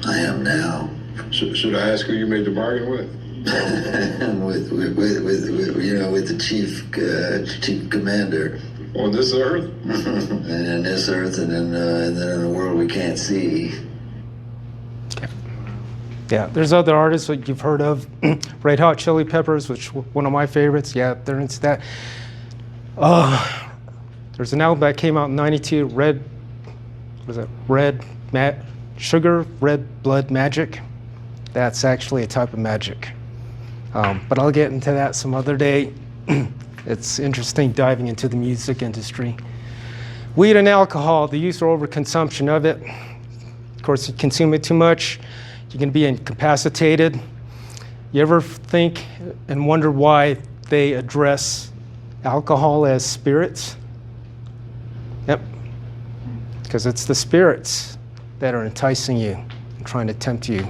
am now. Should I ask who you made the bargain with? with the chief commander. On this earth? And in this earth, and then in a world we can't see. Yeah, there's other artists that you've heard of. Red Hot Chili Peppers, which one of my favorites. Yeah, they're into that. There's an album that came out in '92, Red Blood Magic. That's actually a type of magic. But I'll get into that some other day. It's interesting diving into the music industry. Weed and alcohol, the use or overconsumption of it. Of course, you consume it too much, you can be incapacitated. You ever think and wonder why they address alcohol as spirits? Yep, because it's the spirits that are enticing you and trying to tempt you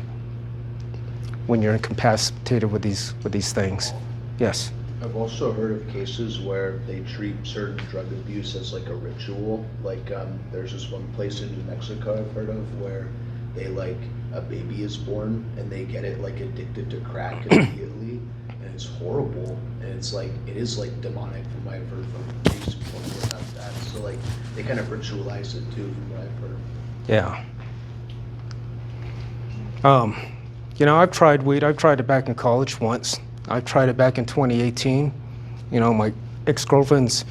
when you're incapacitated with these things. Yes. I've also heard of cases where they treat certain drug abuse as like a ritual. Like there's this one place in New Mexico I've heard of where they like a baby is born and they get it like addicted to crack immediately, and it's horrible, and it's like it is like demonic from what I've heard from priests before about that. So like they kind of ritualize it too from what I've heard. Yeah. You know, I've tried weed. I've tried it back in college once. I tried it back in 2018. You know, my ex-girlfriend's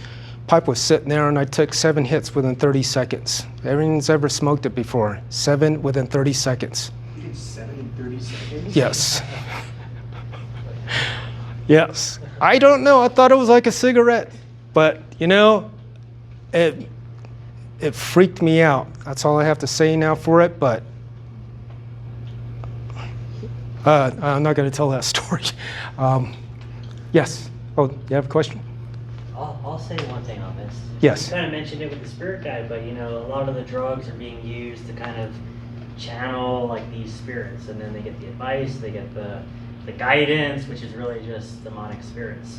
pipe was sitting there and I took 7 hits within 30 seconds. Everyone's ever smoked it before. 7 within 30 seconds. You did 7 in 30 seconds? Yes. Yes. I don't know. I thought it was like a cigarette. But, you know, it freaked me out. That's all I have to say now for it, but I'm not going to tell that story. Yes. Oh, you have a question? I'll say one thing on this. Yes. You kind of mentioned it with the spirit guide, but you know, a lot of the drugs are being used to kind of channel like these spirits, and then they get the advice, they get the guidance, which is really just demonic spirits.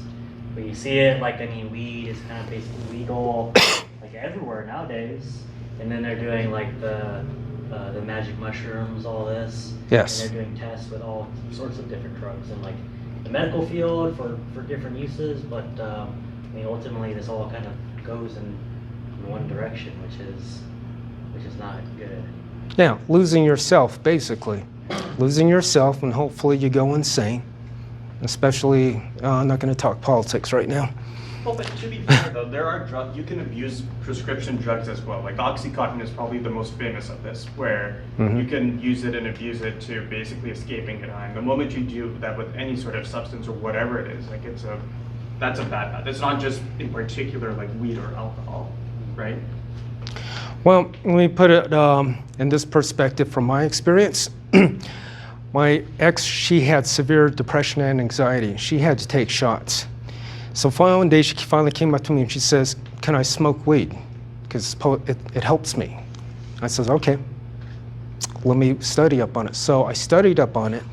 But you see it like, I mean, weed is kind of basically legal like everywhere nowadays, and then they're doing like the magic mushrooms, all this. Yes. And they're doing tests with all sorts of different drugs in like the medical field for different uses, but I mean, ultimately this all kind of goes in one direction, which is not good. Yeah, losing yourself, basically. Losing yourself, and hopefully you go insane. Especially, I'm not going to talk politics right now. Well, but to be fair though, there are drugs, you can abuse prescription drugs as well. Like Oxycontin is probably the most famous of this, where you can use it and abuse it to basically escaping it. And the moment you do that with any sort of substance or whatever it is, like that's a bad path. It's not just in particular like weed or alcohol, right? Well, let me put it in this perspective from my experience. My ex, she had severe depression and anxiety. She had to take shots. So one day she finally came up to me and she says, "Can I smoke weed? Because it helps me." I says, "Okay, let me study up on it." So I studied up on it.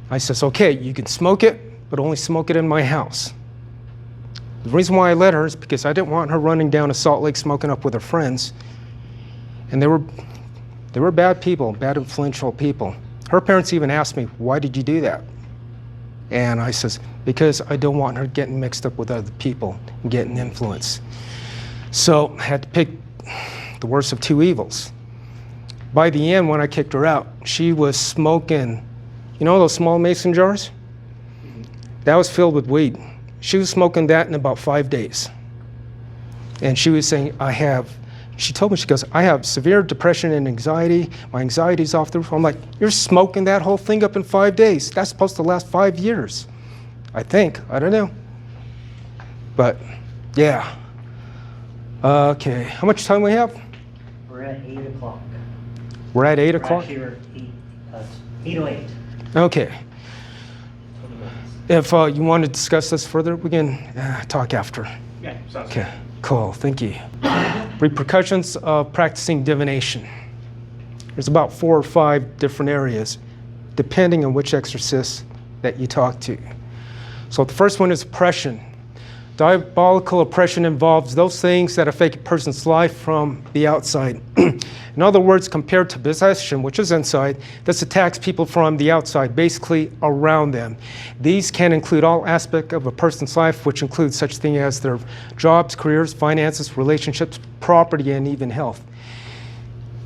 I says, "Okay, you can smoke it, but only smoke it in my house." The reason why I let her is because I didn't want her running down to Salt Lake smoking up with her friends. And they were bad people, bad influential people. Her parents even asked me, "Why did you do that?" And I says, "Because I don't want her getting mixed up with other people and getting influence." So I had to pick the worst of two evils. By the end, when I kicked her out, she was smoking, you know those small mason jars? That was filled with weed. She was smoking that in about 5 days. And she was saying, she told me, she goes, "I have severe depression and anxiety. My anxiety's off the roof." I'm like, "You're smoking that whole thing up in 5 days. That's supposed to last 5 years. I think. I don't know. But, yeah. Okay. How much time we have? We're at 8 o'clock. We're at 8 o'clock? Actually, we're 8:08. Okay. If you want to discuss this further, we can talk after. Yeah, sounds Okay, cool, thank you. Repercussions of practicing divination. There's about 4 or 5 different areas, depending on which exorcist that you talk to. So the first one is oppression. Diabolical oppression involves those things that affect a person's life from the outside. In other words, compared to possession, which is inside, this attacks people from the outside, basically around them. These can include all aspects of a person's life, which includes such things as their jobs, careers, finances, relationships, property, and even health.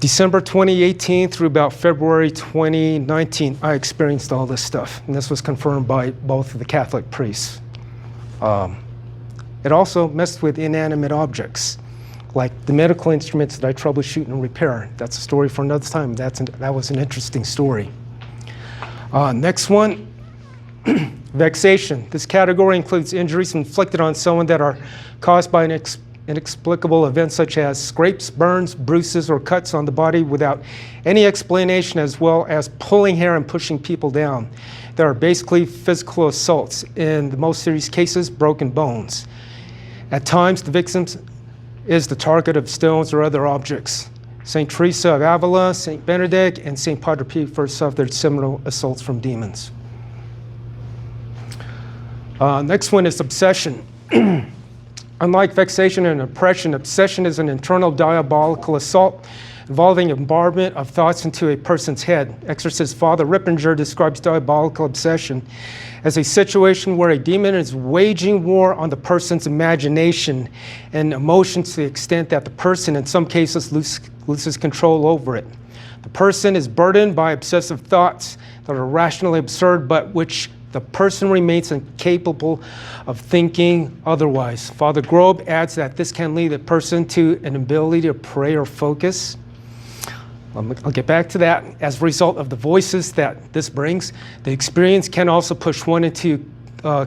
December 2018 through about February 2019, I experienced all this stuff, and this was confirmed by both of the Catholic priests. It also messed with inanimate objects, like the medical instruments that I troubleshoot and repair. That's a story for another time. That was an interesting story. Next one, vexation. This category includes injuries inflicted on someone that are caused by an inexplicable event such as scrapes, burns, bruises, or cuts on the body without any explanation, as well as pulling hair and pushing people down. There are basically physical assaults. In the most serious cases, broken bones. At times, the victim is the target of stones or other objects. St. Teresa of Avila, St. Benedict, and St. Padre Pio first suffered similar assaults from demons. Next one is obsession. Unlike vexation and oppression, obsession is an internal diabolical assault involving bombardment of thoughts into a person's head. Exorcist Father Rippinger describes diabolical obsession as a situation where a demon is waging war on the person's imagination and emotions to the extent that the person, in some cases, loses control over it. The person is burdened by obsessive thoughts that are rationally absurd, but which the person remains incapable of thinking otherwise. Father Grobe adds that this can lead the person to an ability to pray or focus. I'll get back to that. As a result of the voices that this brings, the experience can also push one into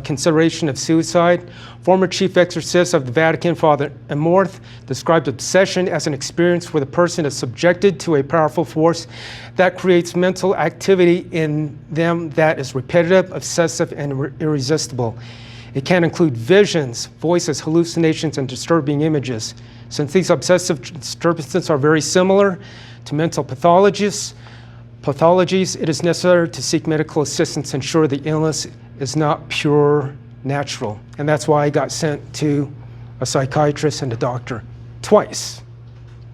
consideration of suicide. Former chief exorcist of the Vatican, Father Amorth, described obsession as an experience where the person is subjected to a powerful force that creates mental activity in them that is repetitive, obsessive, and irresistible. It can include visions, voices, hallucinations, and disturbing images. Since these obsessive disturbances are very similar to mental pathologies, it is necessary to seek medical assistance to ensure the illness is not pure natural. And that's why I got sent to a psychiatrist and a doctor twice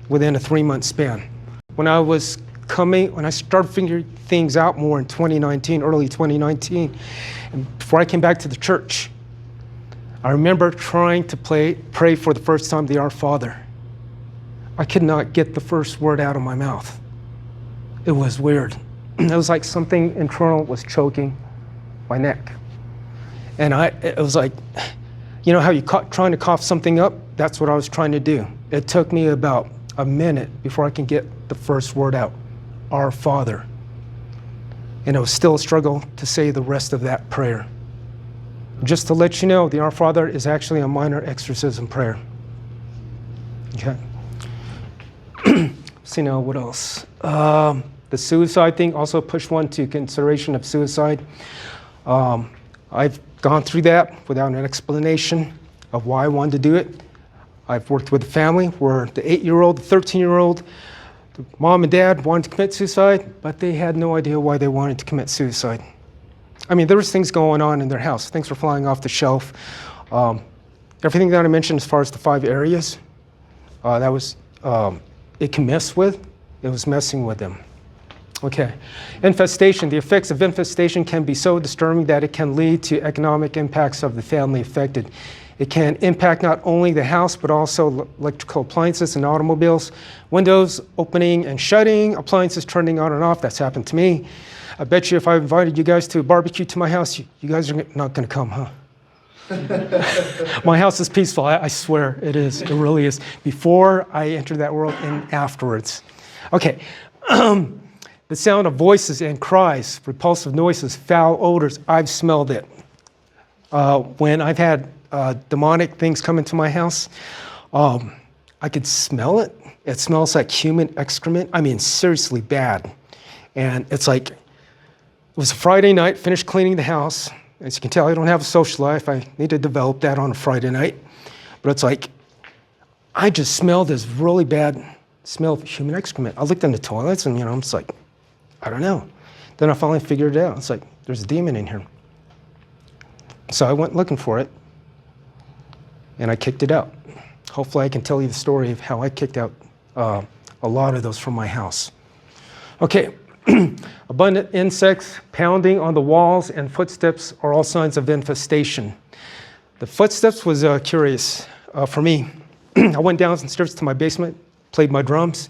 within a 3-month span. When I started figuring things out more in 2019, early 2019, and before I came back to the church, I remember trying to pray for the first time the Our Father. I could not get the first word out of my mouth. It was weird. It was like something internal was choking my neck. And it was like, you know how you trying to cough something up? That's what I was trying to do. It took me about a minute before I can get the first word out, Our Father. And it was still a struggle to say the rest of that prayer. Just to let you know, the Our Father is actually a minor exorcism prayer. Okay. See now, what else? The suicide thing also pushed one to consideration of suicide. I've gone through that without an explanation of why I wanted to do it. I've worked with a family where the 8-year-old, the 13-year-old, the mom and dad wanted to commit suicide, but they had no idea why they wanted to commit suicide. I mean, there was things going on in their house. Things were flying off the shelf. Everything that I mentioned as far as the 5 areas, it can mess with. It was messing with them. Okay, infestation. The effects of infestation can be so disturbing that it can lead to economic impacts of the family affected. It can impact not only the house, but also electrical appliances and automobiles, windows opening and shutting, appliances turning on and off. That's happened to me. I bet you if I invited you guys to a barbecue to my house, you guys are not going to come, huh? My house is peaceful. I swear it is. It really is. Before I entered that world and afterwards. Okay. The sound of voices and cries, repulsive noises, foul odors, I've smelled it. When I've had demonic things come into my house, I could smell it. It smells like human excrement. I mean, seriously bad. And it's like, it was a Friday night, finished cleaning the house. As you can tell, I don't have a social life. I need to develop that on a Friday night. But it's like, I just smelled this really bad smell of human excrement. I looked in the toilets and, I'm just like, I don't know. Then I finally figured it out. It's like, there's a demon in here. So I went looking for it, and I kicked it out. Hopefully I can tell you the story of how I kicked out a lot of those from my house. Okay, abundant insects, pounding on the walls, and footsteps are all signs of infestation. The footsteps was curious for me. I went downstairs to my basement, played my drums.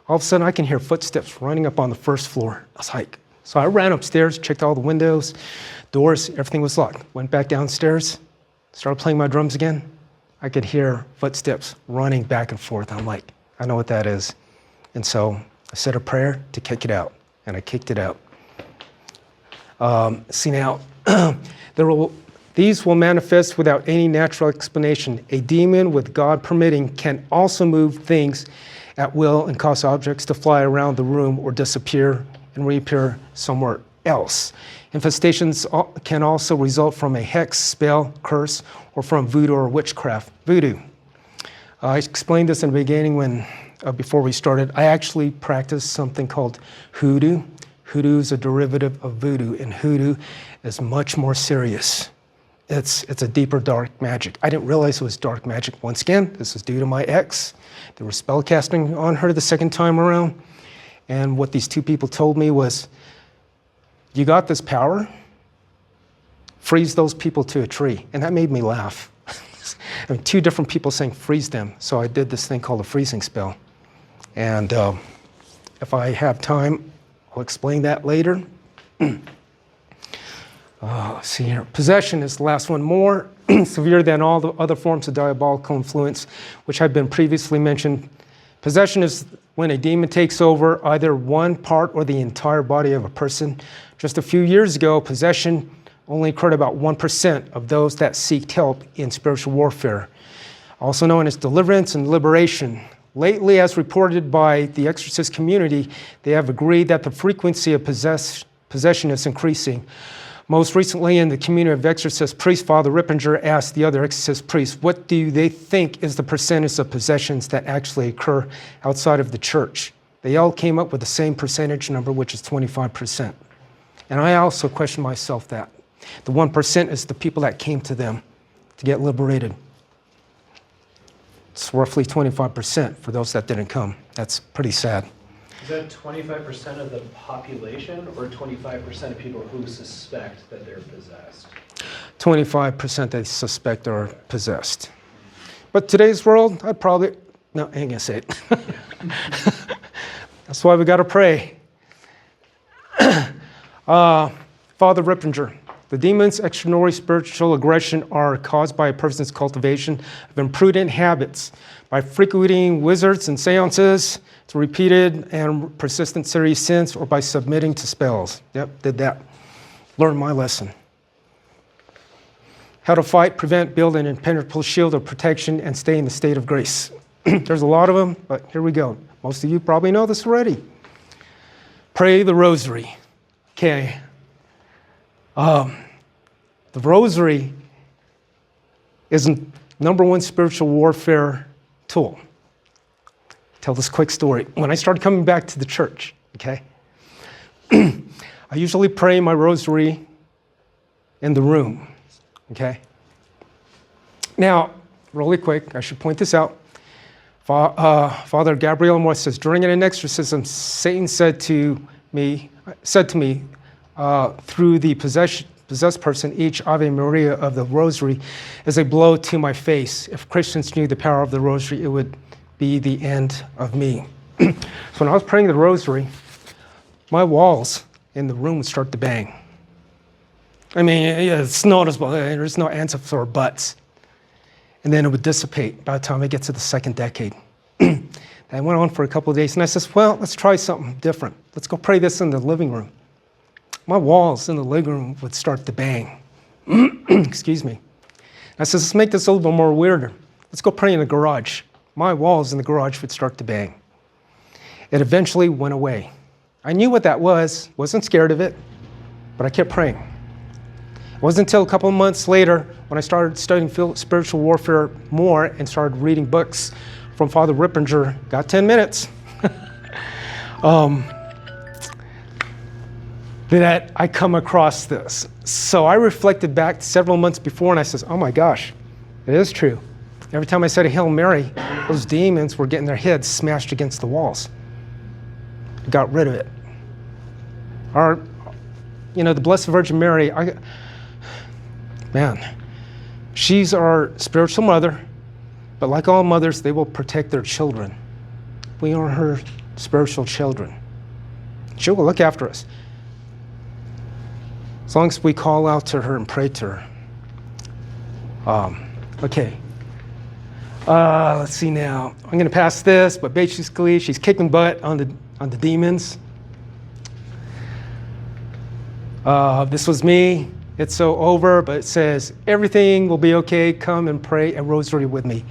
All of a sudden, I can hear footsteps running up on the first floor. I was like, so I ran upstairs, checked all the windows, doors, everything was locked. Went back downstairs, started playing my drums again. I could hear footsteps running back and forth. I'm like, I know what that is. And so I said a prayer to kick it out, and I kicked it out. See now, these will manifest without any natural explanation. A demon, with God permitting, can also move things at will and cause objects to fly around the room or disappear and reappear somewhere else. Infestations can also result from a hex, spell, curse, or from voodoo or witchcraft. Voodoo. I explained this in the beginning before we started. I actually practiced something called hoodoo. Hoodoo is a derivative of voodoo, and hoodoo is much more serious. It's a deeper dark magic. I didn't realize it was dark magic. Once again, this is due to my ex. They were spell casting on her the second time around. And what these 2 people told me was, you got this power, freeze those people to a tree. And that made me laugh. I mean, 2 different people saying freeze them. So I did this thing called a freezing spell. And if I have time, I'll explain that later. Let's see here. Possession is the last one. More severe than all the other forms of diabolical influence, which have been previously mentioned. Possession is when a demon takes over either one part or the entire body of a person. Just a few years ago, possession only occurred about 1% of those that seeked help in spiritual warfare, also known as deliverance and liberation. Lately, as reported by the exorcist community, they have agreed that the frequency of possession is increasing. Most recently, in the community of exorcist priests, Father Rippinger asked the other exorcist priests, what do they think is the percentage of possessions that actually occur outside of the church? They all came up with the same percentage number, which is 25%. And I also question myself that. The 1% is the people that came to them to get liberated. It's roughly 25% for those that didn't come. That's pretty sad. Is that 25% of the population or 25% of people who suspect that they're possessed? 25% they suspect are possessed. But today's world, no, I ain't gonna say it. That's why we gotta pray. Father Rippinger, the demons' extraordinary spiritual aggression are caused by a person's cultivation of imprudent habits, by frequenting wizards and seances, to repeated and persistent serious sins, or by submitting to spells. Yep, did that. Learned my lesson. How to fight, prevent, build an impenetrable shield of protection, and stay in the state of grace. There's a lot of them, but here we go. Most of you probably know this already. Pray the rosary. Okay. the rosary is the number one spiritual warfare tool. Tell this quick story. When I started coming back to the church, okay, I usually pray my rosary in the room, okay? Now, really quick, I should point this out. Father Gabriel Moore says, during an exorcism, Satan said to me, through the possessed person, each Ave Maria of the rosary is a blow to my face. If Christians knew the power of the rosary, it would be the end of me. So when I was praying the rosary, my walls in the room would start to bang. I mean, it's noticeable. There's no ands or buts. And then it would dissipate by the time I get to the second decade. That went on for a couple of days. And I says, well, let's try something different. Let's go pray this in the living room. My walls in the living room would start to bang. Excuse me. I says, let's make this a little bit more weirder. Let's go pray in the garage. My walls in the garage would start to bang. It eventually went away. I knew what that was, wasn't scared of it, but I kept praying. It wasn't until a couple of months later when I started studying spiritual warfare more and started reading books from Father Rippinger, got 10 minutes, that I come across this. So I reflected back several months before and I says, oh my gosh, it is true. Every time I said a Hail Mary, those demons were getting their heads smashed against the walls. I got rid of it. The Blessed Virgin Mary, she's our spiritual mother, but like all mothers, they will protect their children. We are her spiritual children. She will look after us. As long as we call out to her and pray to her. Okay. Let's see now. I'm going to pass this, but basically she's kicking butt on the demons. This was me. It's so over, but it says, everything will be okay. Come and pray a rosary with me.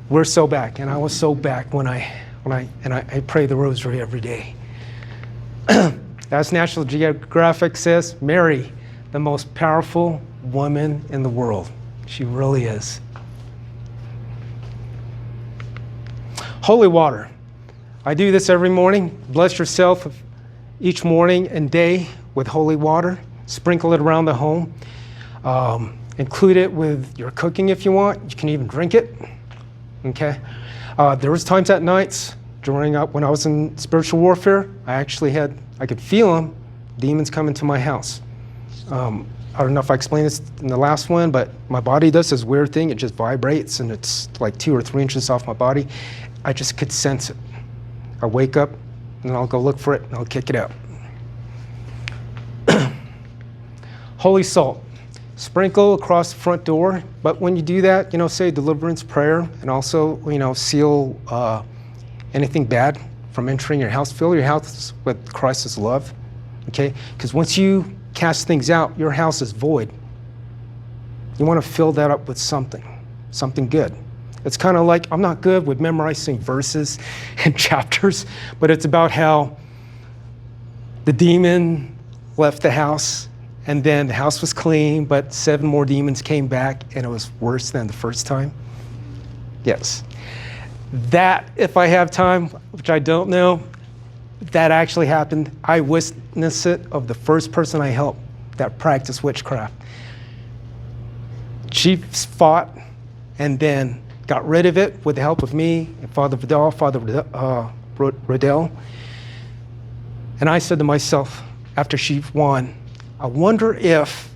We're so back, and I was so back when I pray the rosary every day. As National Geographic says, Mary, the most powerful woman in the world. She really is. Holy water. I do this every morning. Bless yourself each morning and day with holy water. Sprinkle it around the home. Include it with your cooking if you want. You can even drink it. Okay. There was times at nights when I was in spiritual warfare, I could feel them, demons come into my house. I don't know if I explained this in the last one, but my body does this weird thing. It just vibrates, and it's like 2 or 3 inches off my body. I just could sense it. I wake up, and then I'll go look for it, and I'll kick it out. Holy salt. Sprinkle across the front door, but when you do that, say a deliverance prayer, and also, seal anything bad from entering your house. Fill your house with Christ's love, okay? Because once you cast things out, your house is void. You want to fill that up with something good. It's kind of like, I'm not good with memorizing verses and chapters, but it's about how the demon left the house, and then the house was clean, but 7 more demons came back, and it was worse than the first time. Yes. That, if I have time, which I don't know, that actually happened. I witnessed it of the first person I helped that practiced witchcraft. She fought and then got rid of it with the help of me and Father Riddell. And I said to myself, after she won, I wonder if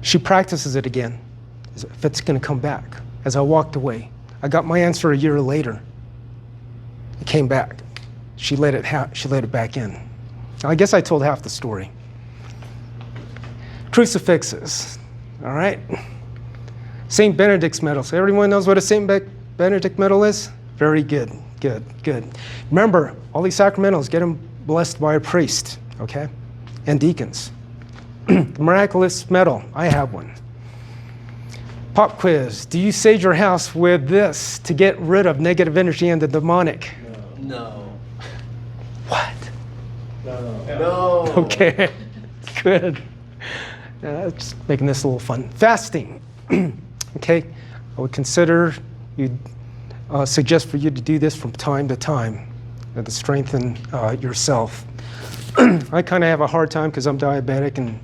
she practices it again, if it's going to come back. As I walked away, I got my answer a year later. It came back. She let it back in. I guess I told half the story. Crucifixes, all right? St. Benedict's medal. So everyone knows what a St. Benedict medal is? Very good, good, good. Remember, all these sacramentals, get them blessed by a priest, okay? And deacons. The miraculous medal, I have one. Pop quiz. Do you sage your house with this to get rid of negative energy and the demonic? No. What? No. Okay, good. Just making this a little fun. Fasting. Okay, I would suggest for you to do this from time to time to strengthen yourself. I kind of have a hard time because I'm diabetic, and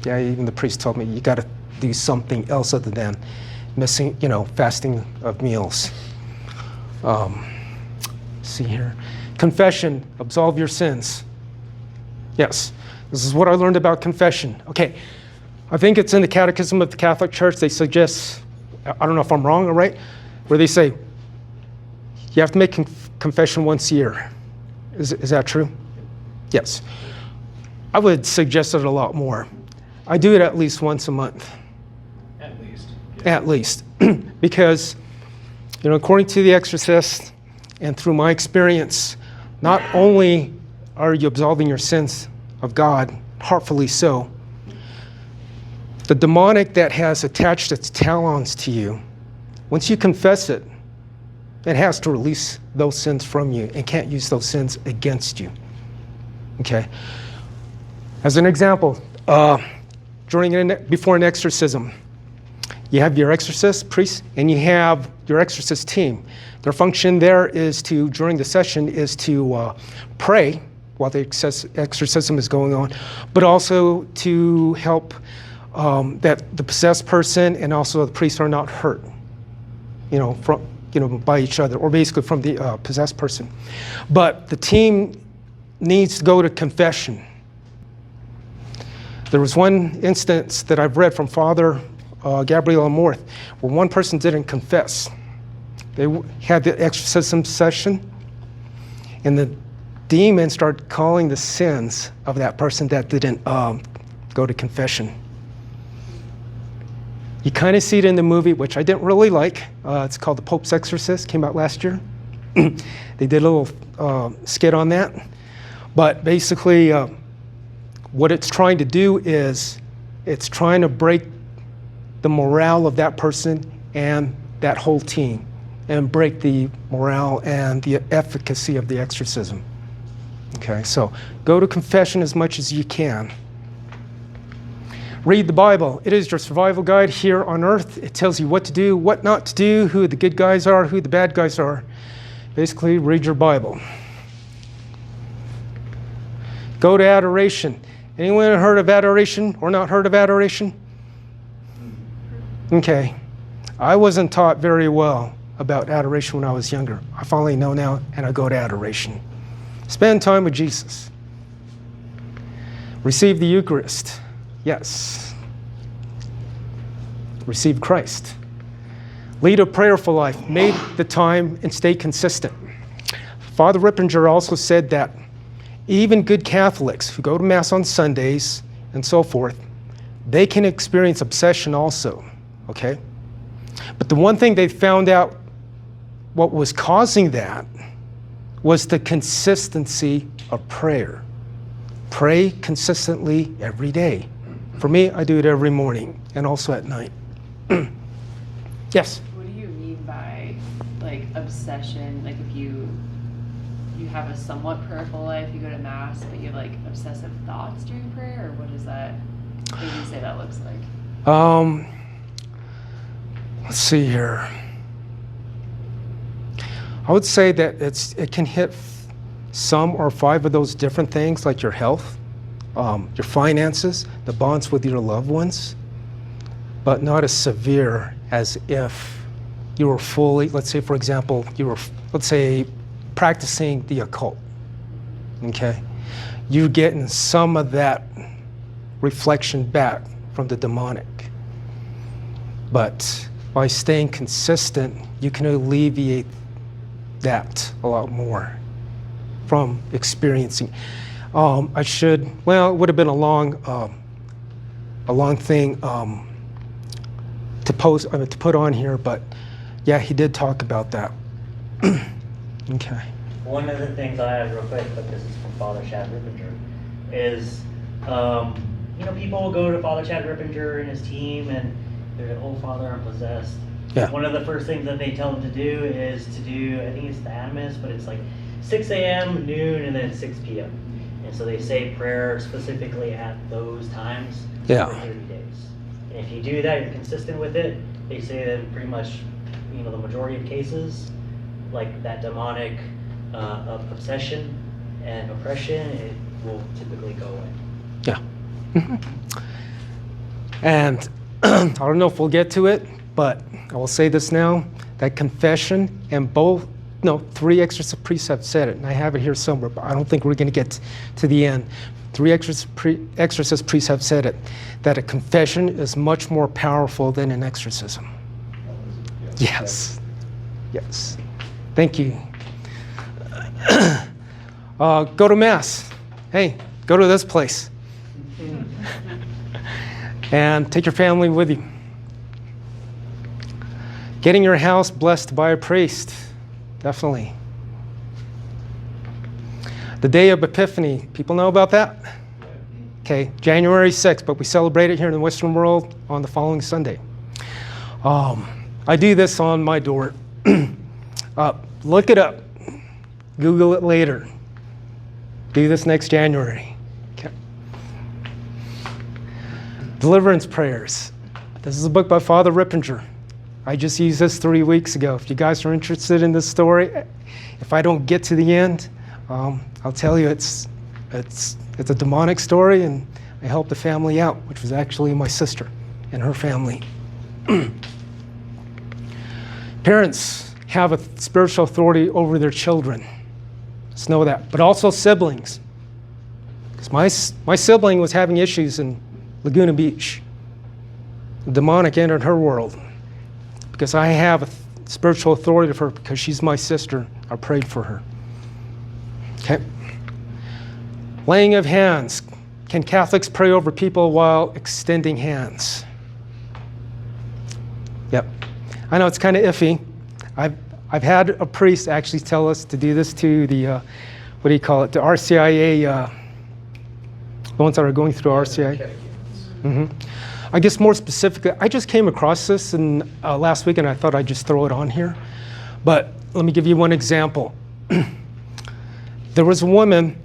even the priest told me you got to do something else other than missing, fasting of meals. See here, confession, absolve your sins. Yes, this is what I learned about confession. Okay, I think it's in the Catechism of the Catholic Church. They suggest, I don't know if I'm wrong or right, where they say you have to make confession once a year. Is that true? Yes. I would suggest it a lot more. I do it at least once a month. At least. At least. Because, according to The Exorcist and through my experience, not only are you absolving your sins of God, heartfully so, the demonic that has attached its talons to you, once you confess it, it has to release those sins from you and can't use those sins against you. Okay? As an example, before an exorcism, you have your exorcist, priest, and you have your exorcist team. Their function there is during the session, is to pray while the exorcism is going on, but also to help that the possessed person and also the priest are not hurt, by each other, or basically from the possessed person. But the team needs to go to confession. There was one instance that I've read from Father Gabriel Amorth where one person didn't confess. They had the exorcism session, and the demon started calling the sins of that person that didn't go to confession. You kind of see it in the movie, which I didn't really like. It's called The Pope's Exorcist, came out last year. They did a little skit on that. But basically, what it's trying to do is it's trying to break the morale of that person and that whole team, and break the morale and the efficacy of the exorcism. Okay, so go to confession as much as you can. Read the Bible. It is your survival guide here on earth. It tells you what to do, what not to do, who the good guys are, who the bad guys are. Basically, read your Bible. Go to adoration. Anyone heard of adoration or not heard of adoration? Okay. I wasn't taught very well about adoration when I was younger. I finally know now, and I go to adoration. Spend time with Jesus. Receive the Eucharist. Yes. Receive Christ. Lead a prayerful life. Make the time and stay consistent. Father Rippinger also said that even good Catholics who go to Mass on Sundays and so forth, they can experience obsession also, okay? But the one thing they found out what was causing that was the consistency of prayer. Pray consistently every day. For me, I do it every morning and also at night. Yes? What do you mean by obsession? Like if you have a somewhat prayerful life, you go to Mass, but you have obsessive thoughts during prayer, or what do you say that looks like? Let's see here. I would say that it can hit some or 5 of those different things, like your health, your finances, the bonds with your loved ones, but not as severe as if you were fully, let's say, for example, practicing the occult, okay? You're getting some of that reflection back from the demonic. But by staying consistent, you can alleviate that a lot more from experiencing. It would have been a long thing to put on here, but yeah, he did talk about that. Okay. One of the things I have real quick, but this is from Father Chad Rippinger, is people will go to Father Chad Rippinger and his team, and they're like, "Oh, Father, I'm possessed." Yeah. One of the first things that they tell them to do is I think it's the Animus, but it's 6 a.m., noon, and then 6 p.m. And so they say prayer specifically at those times Yeah. for 30 days. And if you do that, you're consistent with it, they say that in pretty much, the majority of cases, like that demonic obsession and oppression, it will typically go away. Yeah. And I don't know if we'll get to it, but I will say this now, that confession and three exorcist priests have said it, and I have it here somewhere, but I don't think we're going to get to the end. Three exorcist priests have said it, that a confession is much more powerful than an exorcism. Yes. Yes. Thank you. Go to Mass. Hey, go to this place. And take your family with you. Getting your house blessed by a priest. Definitely. The day of Epiphany. People know about that? Okay, January 6th, but we celebrate it here in the Western world on the following Sunday. I do this on my door. Look it up. Google it later. Do this next January. Okay. Deliverance prayers. This is a book by Father Rippinger. I just used this 3 weeks ago. If you guys are interested in this story, if I don't get to the end, I'll tell you it's a demonic story, and I helped the family out, which was actually my sister and her family. Parents have a spiritual authority over their children. Just know that. But also siblings. Because my sibling was having issues in Laguna Beach. The demonic entered her world. Because I have a spiritual authority of her because she's my sister. I prayed for her. Okay. Laying of hands. Can Catholics pray over people while extending hands? Yep. I know it's kind of iffy. I've had a priest actually tell us to do this to the, the RCIA, the ones that are going through RCIA. Mm-hmm. I guess more specifically, I just came across this last week and I thought I'd just throw it on here. But let me give you one example. There was a woman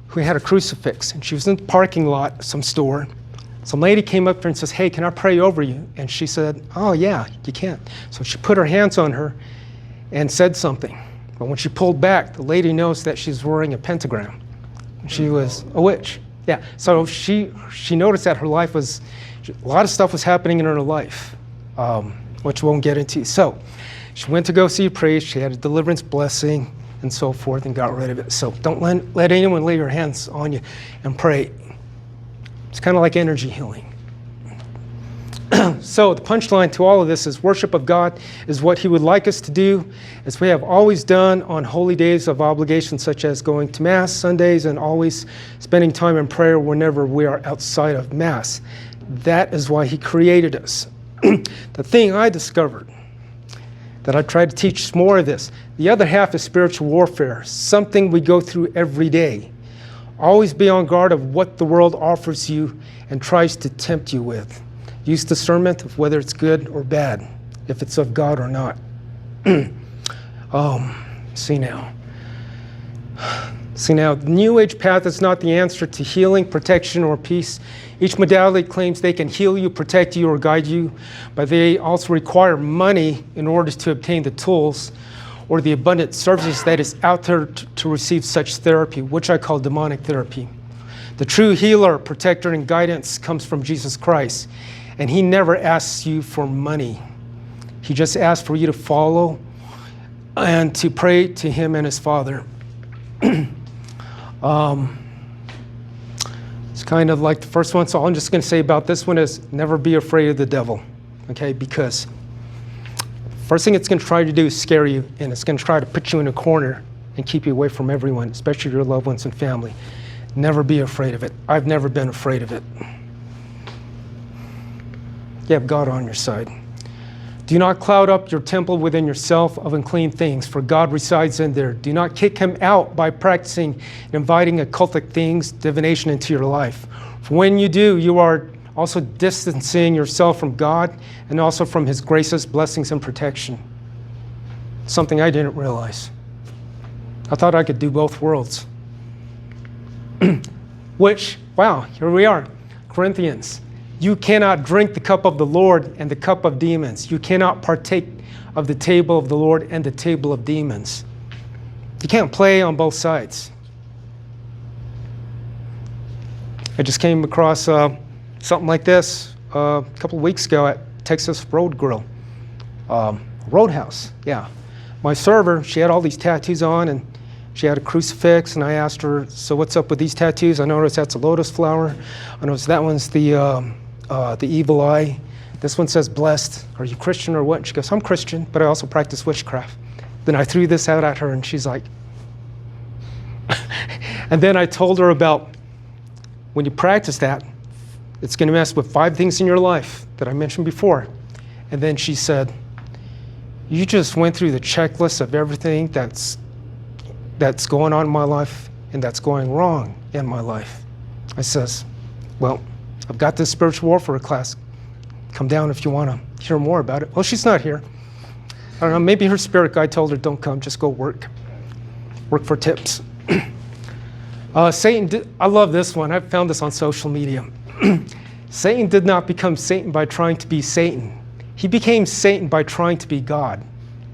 who had a crucifix and she was in the parking lot of some store. Some lady came up to her and says, "Hey, can I pray over you?" And she said, "Oh yeah, you can." So she put her hands on her and said something. But when she pulled back, the lady noticed that she's wearing a pentagram. She was a witch. Yeah, so she noticed that her life was, a lot of stuff was happening in her life, which we won't get into. So she went to go see a priest, she had a deliverance blessing and so forth and got rid of it. So don't let anyone lay your hands on you and pray. It's kind of like energy healing. So the punchline to all of this is worship of God is what He would like us to do, as we have always done on holy days of obligation, such as going to Mass Sundays and always spending time in prayer whenever we are outside of Mass. That is why He created us. The thing I discovered, that I try to teach more of this, the other half is spiritual warfare, something we go through every day. Always be on guard of what the world offers you and tries to tempt you with. Use discernment of whether it's good or bad, if it's of God or not. See now, the New Age path is not the answer to healing, protection, or peace. Each modality claims they can heal you, protect you, or guide you, but they also require money in order to obtain the tools or the abundant services that is out there to receive such therapy, which I call demonic therapy. The true healer, protector, and guidance comes from Jesus Christ. And He never asks you for money. He just asks for you to follow and to pray to Him and His Father. It's kind of like the first one, so all I'm just going to say about this one is never be afraid of the devil, okay? Because first thing it's going to try to do is scare you, and it's going to try to put you in a corner and keep you away from everyone, especially your loved ones and family. Never be afraid of it. I've never been afraid of it. You have God on your side. Do not cloud up your temple within yourself of unclean things, for God resides in there. Do not kick Him out by practicing and inviting occultic things, divination into your life. For when you do, you are also distancing yourself from God and also from His graces, blessings, and protection. Something I didn't realize. I thought I could do both worlds. Which, wow, here we are. Corinthians. You cannot drink the cup of the Lord and the cup of demons. You cannot partake of the table of the Lord and the table of demons. You can't play on both sides. I just came across something like this a couple of weeks ago at Texas Road Grill. Roadhouse, yeah. My server, she had all these tattoos on, and she had a crucifix, and I asked her, so what's up with these tattoos? I noticed that's a lotus flower. I noticed that one's the evil eye. This one says blessed. Are you Christian or what? And she goes, I'm Christian, but I also practice witchcraft. Then I threw this out at her, and she's like, and then I told her about when you practice that, it's going to mess with 5 things in your life that I mentioned before. And then she said, you just went through the checklist of everything that's going on in my life and that's going wrong in my life. I says, well, I've got this spiritual warfare class. Come down if you want to hear more about it. Well, she's not here. I don't know, maybe her spirit guide told her, don't come, just go work. Work for tips. Satan I love this one. I found this on social media. Satan did not become Satan by trying to be Satan. He became Satan by trying to be God.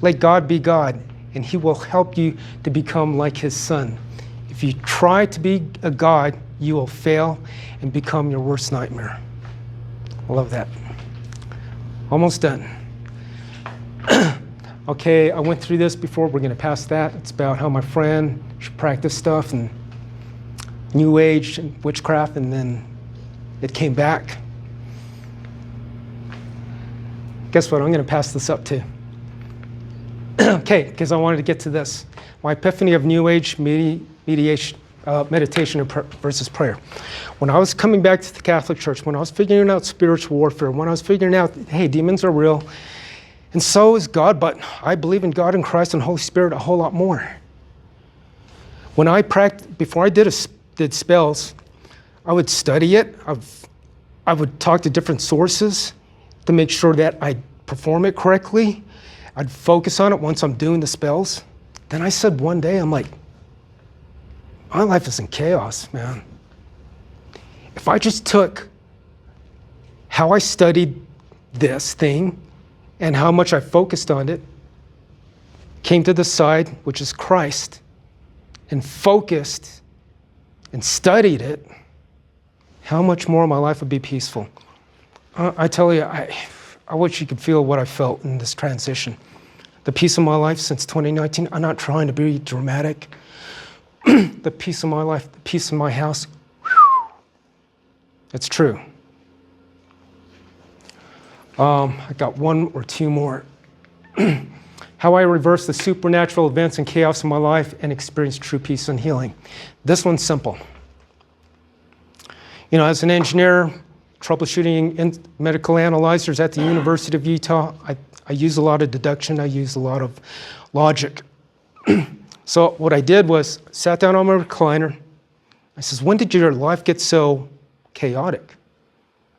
Let God be God, and he will help you to become like his son. If you try to be a God, you will fail and become your worst nightmare. I love that. Almost done. Okay, I went through this before. We're going to pass that. It's about how my friend should practice stuff and New Age and witchcraft, and then it came back. Guess what? I'm going to pass this up too. Okay, because I wanted to get to this. My epiphany of New Age meditation versus prayer. When I was coming back to the Catholic Church, when I was figuring out spiritual warfare, when I was figuring out, hey, demons are real, and so is God, but I believe in God and Christ and Holy Spirit a whole lot more. When I before I did spells, I would study it. I would talk to different sources to make sure that I perform it correctly. I'd focus on it once I'm doing the spells. Then I said one day, I'm like, my life is in chaos, man. If I just took how I studied this thing and how much I focused on it, came to the side, which is Christ, and focused and studied it, how much more my life would be peaceful. I tell you, I wish you could feel what I felt in this transition. The peace of my life since 2019, I'm not trying to be dramatic. The peace of my life, the peace of my house, it's true. I got 1 or 2 more. How I reverse the supernatural events and chaos in my life and experience true peace and healing. This one's simple. You know, as an engineer, troubleshooting in medical analyzers at the University of Utah, I use a lot of deduction. I use a lot of logic. So what I did was sat down on my recliner. I says, when did your life get so chaotic?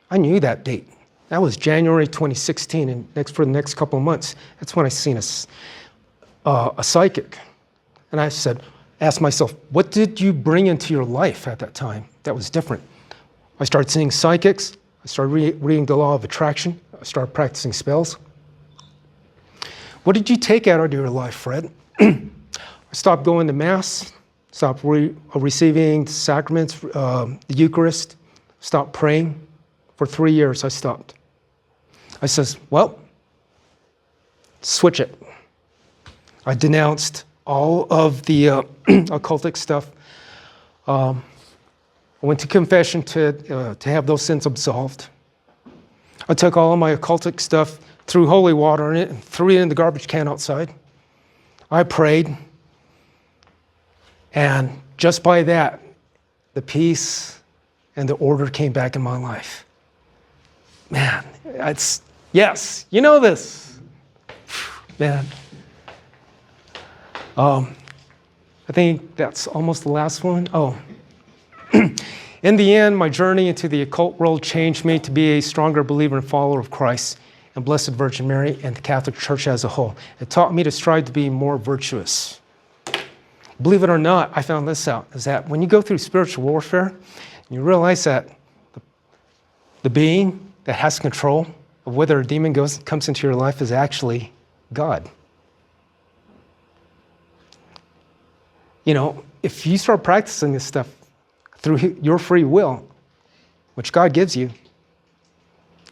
I knew that date. That was January 2016, and for the next couple of months, that's when I seen a psychic. And I asked myself, what did you bring into your life at that time that was different? I started seeing psychics. I started reading the law of attraction. I started practicing spells. What did you take out of your life, Fred? I stopped going to Mass, stopped receiving the sacraments, the Eucharist, stopped praying. For 3 years, I stopped. I says, well, switch it. I denounced all of the occultic stuff. I went to confession to have those sins absolved. I took all of my occultic stuff, threw holy water in it, and threw it in the garbage can outside. I prayed. And just by that, the peace and the order came back in my life. Man, yes, you know this. Man. I think that's almost the last one. Oh. In the end, my journey into the occult world changed me to be a stronger believer and follower of Christ and Blessed Virgin Mary and the Catholic Church as a whole. It taught me to strive to be more virtuous. Believe it or not, I found this out, is that when you go through spiritual warfare, you realize that the being that has control of whether a demon comes into your life is actually God. You know, if you start practicing this stuff through your free will, which God gives you,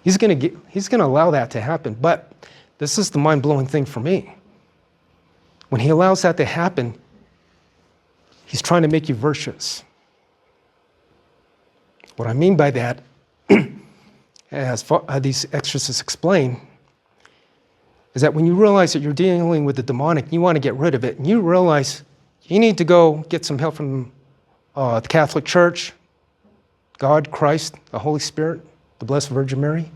He's going to allow that to happen. But this is the mind-blowing thing for me. When He allows that to happen, He's trying to make you virtuous. What I mean by that, as these exorcists explain, is that when you realize that you're dealing with the demonic, you want to get rid of it, and you realize you need to go get some help from the Catholic Church, God, Christ, the Holy Spirit, the Blessed Virgin Mary,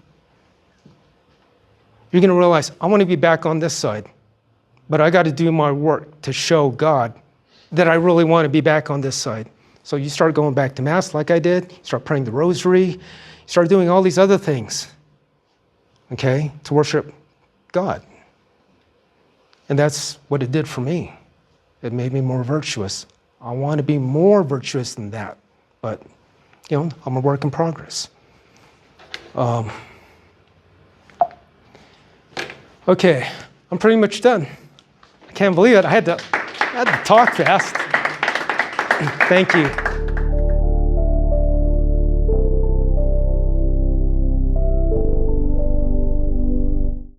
you're going to realize, I want to be back on this side, but I got to do my work to show God that I really want to be back on this side. So you start going back to Mass like I did, you start praying the rosary, you start doing all these other things, okay, to worship God. And that's what it did for me. It made me more virtuous. I want to be more virtuous than that, but, you know, I'm a work in progress. Okay, I'm pretty much done. I can't believe it. I had to talk fast. Thank you.